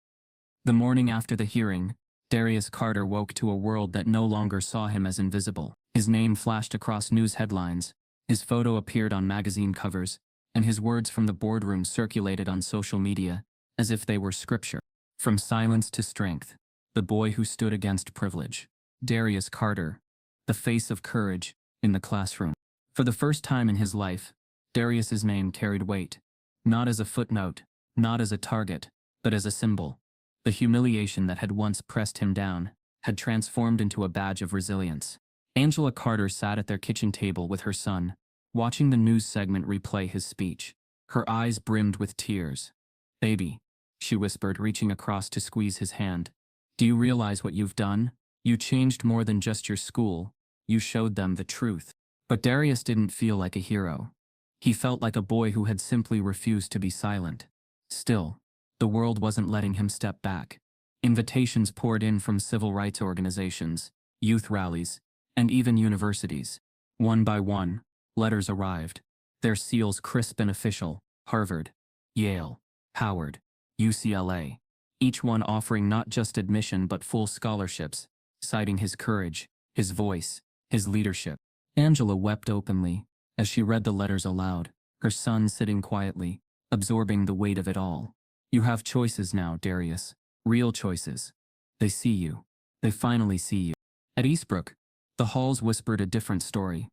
The morning after the hearing, Darius Carter woke to a world that no longer saw him as invisible. His name flashed across news headlines, his photo appeared on magazine covers, and his words from the boardroom circulated on social media, as if they were scripture. From silence to strength, the boy who stood against privilege. Darius Carter, the face of courage, in the classroom. For the first time in his life, Darius's name carried weight. Not as a footnote, not as a target, but as a symbol. The humiliation that had once pressed him down had transformed into a badge of resilience. Angela Carter sat at their kitchen table with her son, watching the news segment replay his speech. Her eyes brimmed with tears. "Baby," she whispered, reaching across to squeeze his hand. "Do you realize what you've done? You changed more than just your school. You showed them the truth." But Darius didn't feel like a hero. He felt like a boy who had simply refused to be silent. Still, the world wasn't letting him step back. Invitations poured in from civil rights organizations, youth rallies, and even universities. One by one, letters arrived, their seals crisp and official: Harvard, Yale, Howard, UCLA, each one offering not just admission but full scholarships, citing his courage, his voice, his leadership. Angela wept openly as she read the letters aloud, her son sitting quietly, absorbing the weight of it all. "You have choices now, Darius. Real choices. They see you. They finally see you." At Eastbrook, the halls whispered a different story.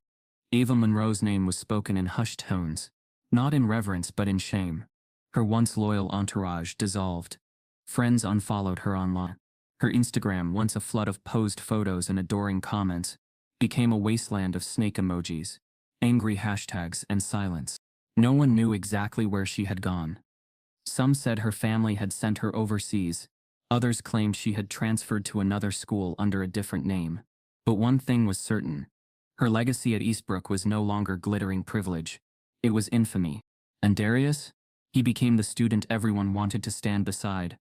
Ava Monroe's name was spoken in hushed tones, not in reverence but in shame. Her once loyal entourage dissolved. Friends unfollowed her online. Her Instagram, once a flood of posed photos and adoring comments, became a wasteland of snake emojis, angry hashtags, and silence. No one knew exactly where she had gone. Some said her family had sent her overseas. Others claimed she had transferred to another school under a different name. But one thing was certain. Her legacy at Eastbrook was no longer glittering privilege. It was infamy. And Darius? He became the student everyone wanted to stand beside.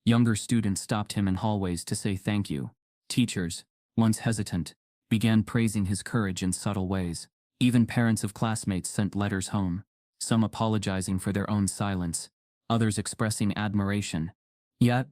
Younger students stopped him in hallways to say thank you. Teachers, once hesitant, began praising his courage in subtle ways. Even parents of classmates sent letters home, some apologizing for their own silence, others expressing admiration. Yet,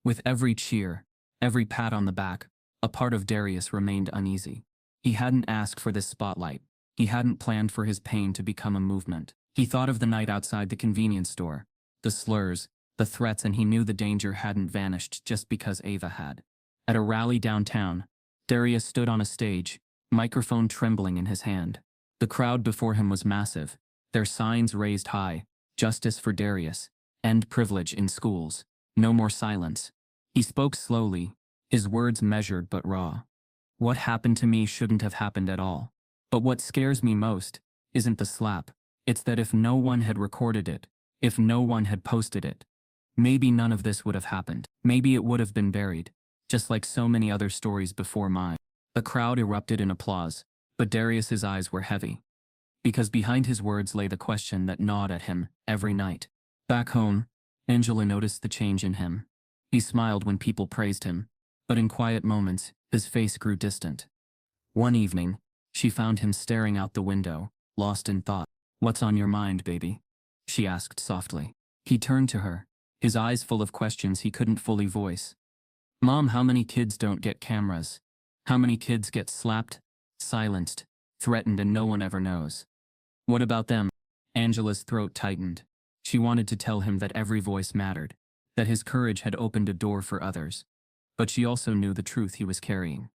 with every cheer, every pat on the back, a part of Darius remained uneasy. He hadn't asked for this spotlight. He hadn't planned for his pain to become a movement. He thought of the night outside the convenience store, the slurs, the threats, and he knew the danger hadn't vanished just because Ava had. At a rally downtown, Darius stood on a stage, microphone trembling in his hand. The crowd before him was massive, their signs raised high: justice for Darius, end privilege in schools, no more silence. He spoke slowly, his words measured but raw. What happened to me shouldn't have happened at all. But what scares me most isn't the slap. It's that if no one had recorded it, if no one had posted it, maybe none of this would have happened. Maybe it would have been buried, just like so many other stories before mine. The crowd erupted in applause, but Darius's eyes were heavy. Because behind his words lay the question that gnawed at him every night. Back home, Angela noticed the change in him. He smiled when people praised him, but in quiet moments, his face grew distant. One evening, she found him staring out the window, lost in thought. "What's on your mind, baby?" she asked softly. He turned to her, his eyes full of questions he couldn't fully voice. "Mom, how many kids don't get cameras? How many kids get slapped, silenced, threatened, and no one ever knows? What about them?" Angela's throat tightened. She wanted to tell him that every voice mattered, that his courage had opened a door for others. But she also knew the truth he was carrying.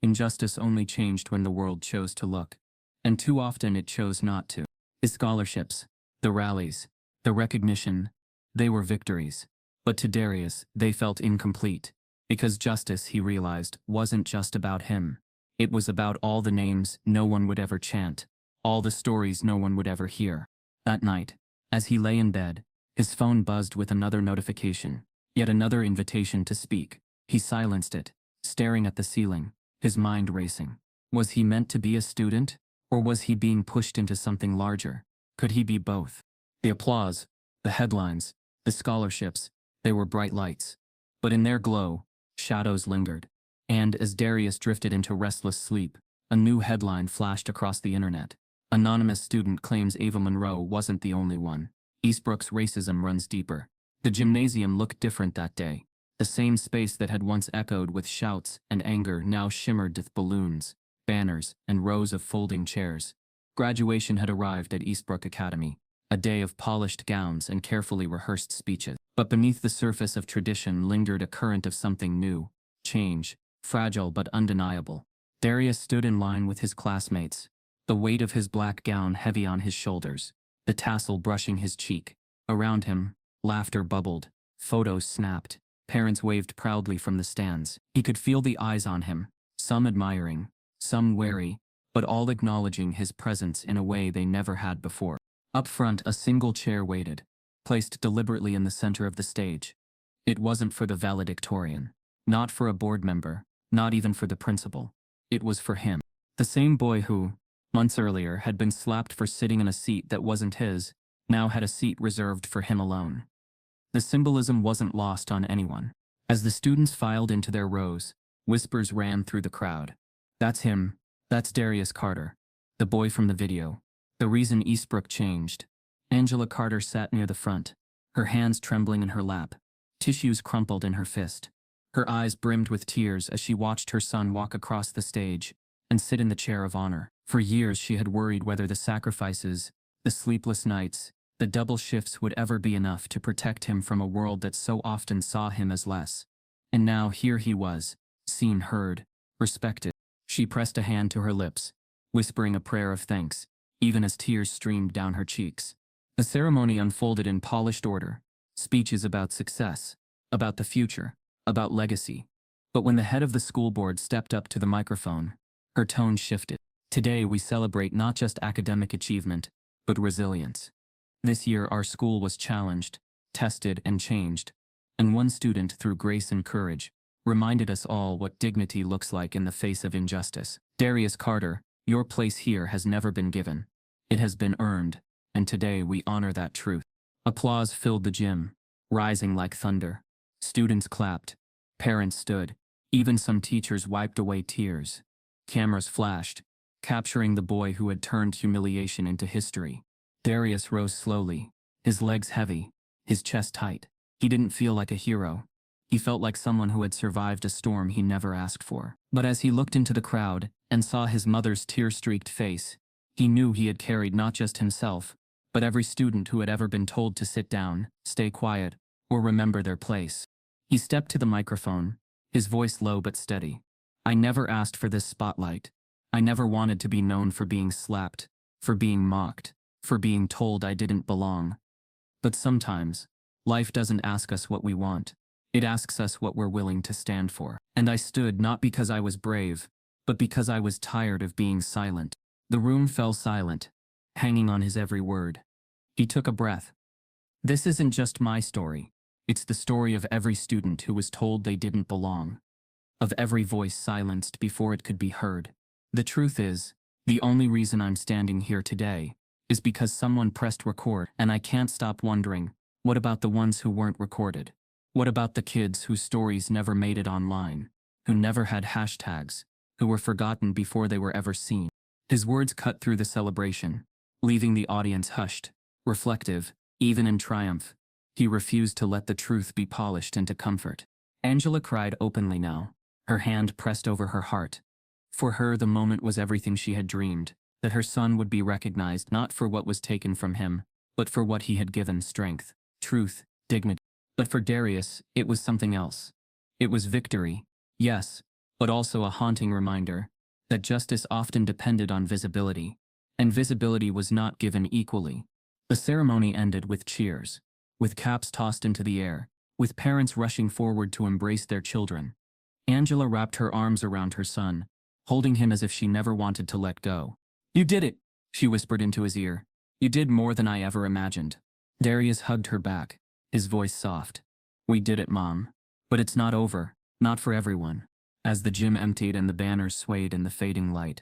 Injustice only changed when the world chose to look. And too often it chose not to. His scholarships, the rallies, the recognition, they were victories. But to Darius, they felt incomplete. Because justice, he realized, wasn't just about him. It was about all the names no one would ever chant, all the stories no one would ever hear. That night, as he lay in bed, his phone buzzed with another notification, yet another invitation to speak. He silenced it, staring at the ceiling, his mind racing. Was he meant to be a student, or was he being pushed into something larger? Could he be both? The applause, the headlines, the scholarships, they were bright lights. But in their glow, shadows lingered. And as Darius drifted into restless sleep, a new headline flashed across the internet. Anonymous student claims Ava Monroe wasn't the only one. Eastbrook's racism runs deeper. The gymnasium looked different that day. The same space that had once echoed with shouts and anger now shimmered with balloons, banners, and rows of folding chairs. Graduation had arrived at Eastbrook Academy, a day of polished gowns and carefully rehearsed speeches. But beneath the surface of tradition lingered a current of something new, change, fragile but undeniable. Darius stood in line with his classmates, the weight of his black gown heavy on his shoulders, the tassel brushing his cheek. Around him, laughter bubbled, photos snapped, parents waved proudly from the stands. He could feel the eyes on him, some admiring, some wary, but all acknowledging his presence in a way they never had before. Up front, a single chair waited, placed deliberately in the center of the stage. It wasn't for the valedictorian, not for a board member, not even for the principal. It was for him. The same boy who, months earlier, had been slapped for sitting in a seat that wasn't his, now had a seat reserved for him alone. The symbolism wasn't lost on anyone. As the students filed into their rows, whispers ran through the crowd. "That's him. That's Darius Carter, the boy from the video. The reason Eastbrook changed." Angela Carter sat near the front, her hands trembling in her lap, tissues crumpled in her fist. Her eyes brimmed with tears as she watched her son walk across the stage and sit in the chair of honor. For years she had worried whether the sacrifices, the sleepless nights, the double shifts would ever be enough to protect him from a world that so often saw him as less. And now here he was, seen, heard, respected. She pressed a hand to her lips, whispering a prayer of thanks, even as tears streamed down her cheeks. The ceremony unfolded in polished order, speeches about success, about the future, about legacy. But when the head of the school board stepped up to the microphone, her tone shifted. Today we celebrate not just academic achievement, but resilience. This year our school was challenged, tested, and changed. And one student, through grace and courage, reminded us all what dignity looks like in the face of injustice. Darius Carter, your place here has never been given. It has been earned, and today we honor that truth. Applause filled the gym, rising like thunder. Students clapped. Parents stood. Even some teachers wiped away tears. Cameras flashed, capturing the boy who had turned humiliation into history. Darius rose slowly, his legs heavy, his chest tight. He didn't feel like a hero. He felt like someone who had survived a storm he never asked for. But as he looked into the crowd and saw his mother's tear-streaked face, he knew he had carried not just himself, but every student who had ever been told to sit down, stay quiet, or remember their place. He stepped to the microphone, his voice low but steady. I never asked for this spotlight. I never wanted to be known for being slapped, for being mocked, for being told I didn't belong. But sometimes, life doesn't ask us what we want. It asks us what we're willing to stand for. And I stood not because I was brave, but because I was tired of being silent. The room fell silent, hanging on his every word. He took a breath. This isn't just my story. It's the story of every student who was told they didn't belong, of every voice silenced before it could be heard. The truth is, the only reason I'm standing here today is because someone pressed record, and I can't stop wondering, what about the ones who weren't recorded? What about the kids whose stories never made it online, who never had hashtags, who were forgotten before they were ever seen? His words cut through the celebration, leaving the audience hushed, reflective, even in triumph. He refused to let the truth be polished into comfort. Angela cried openly now, her hand pressed over her heart. For her, the moment was everything she had dreamed, that her son would be recognized not for what was taken from him, but for what he had given: strength, truth, dignity. But for Darius, it was something else. It was victory, yes, but also a haunting reminder that justice often depended on visibility, and visibility was not given equally. The ceremony ended with cheers, with caps tossed into the air, with parents rushing forward to embrace their children. Angela wrapped her arms around her son, holding him as if she never wanted to let go. You did it, she whispered into his ear. You did more than I ever imagined. Darius hugged her back, his voice soft. We did it, Mom. But it's not over, not for everyone. As the gym emptied and the banners swayed in the fading light,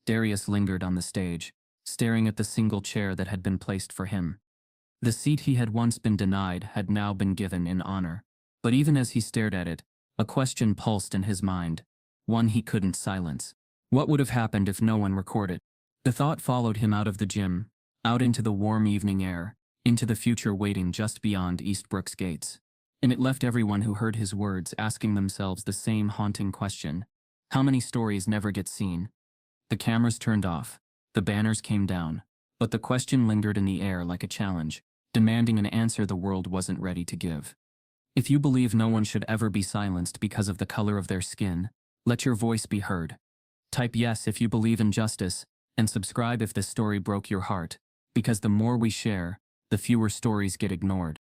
Darius lingered on the stage, staring at the single chair that had been placed for him. The seat he had once been denied had now been given in honor. But even as he stared at it, a question pulsed in his mind, one he couldn't silence. What would have happened if no one recorded? The thought followed him out of the gym, out into the warm evening air, into the future waiting just beyond Eastbrook's gates. And it left everyone who heard his words asking themselves the same haunting question. How many stories never get seen? The cameras turned off, the banners came down, but the question lingered in the air like a challenge, demanding an answer the world wasn't ready to give. If you believe no one should ever be silenced because of the color of their skin, let your voice be heard. Type yes if you believe in justice, and subscribe if this story broke your heart, because the more we share, the fewer stories get ignored.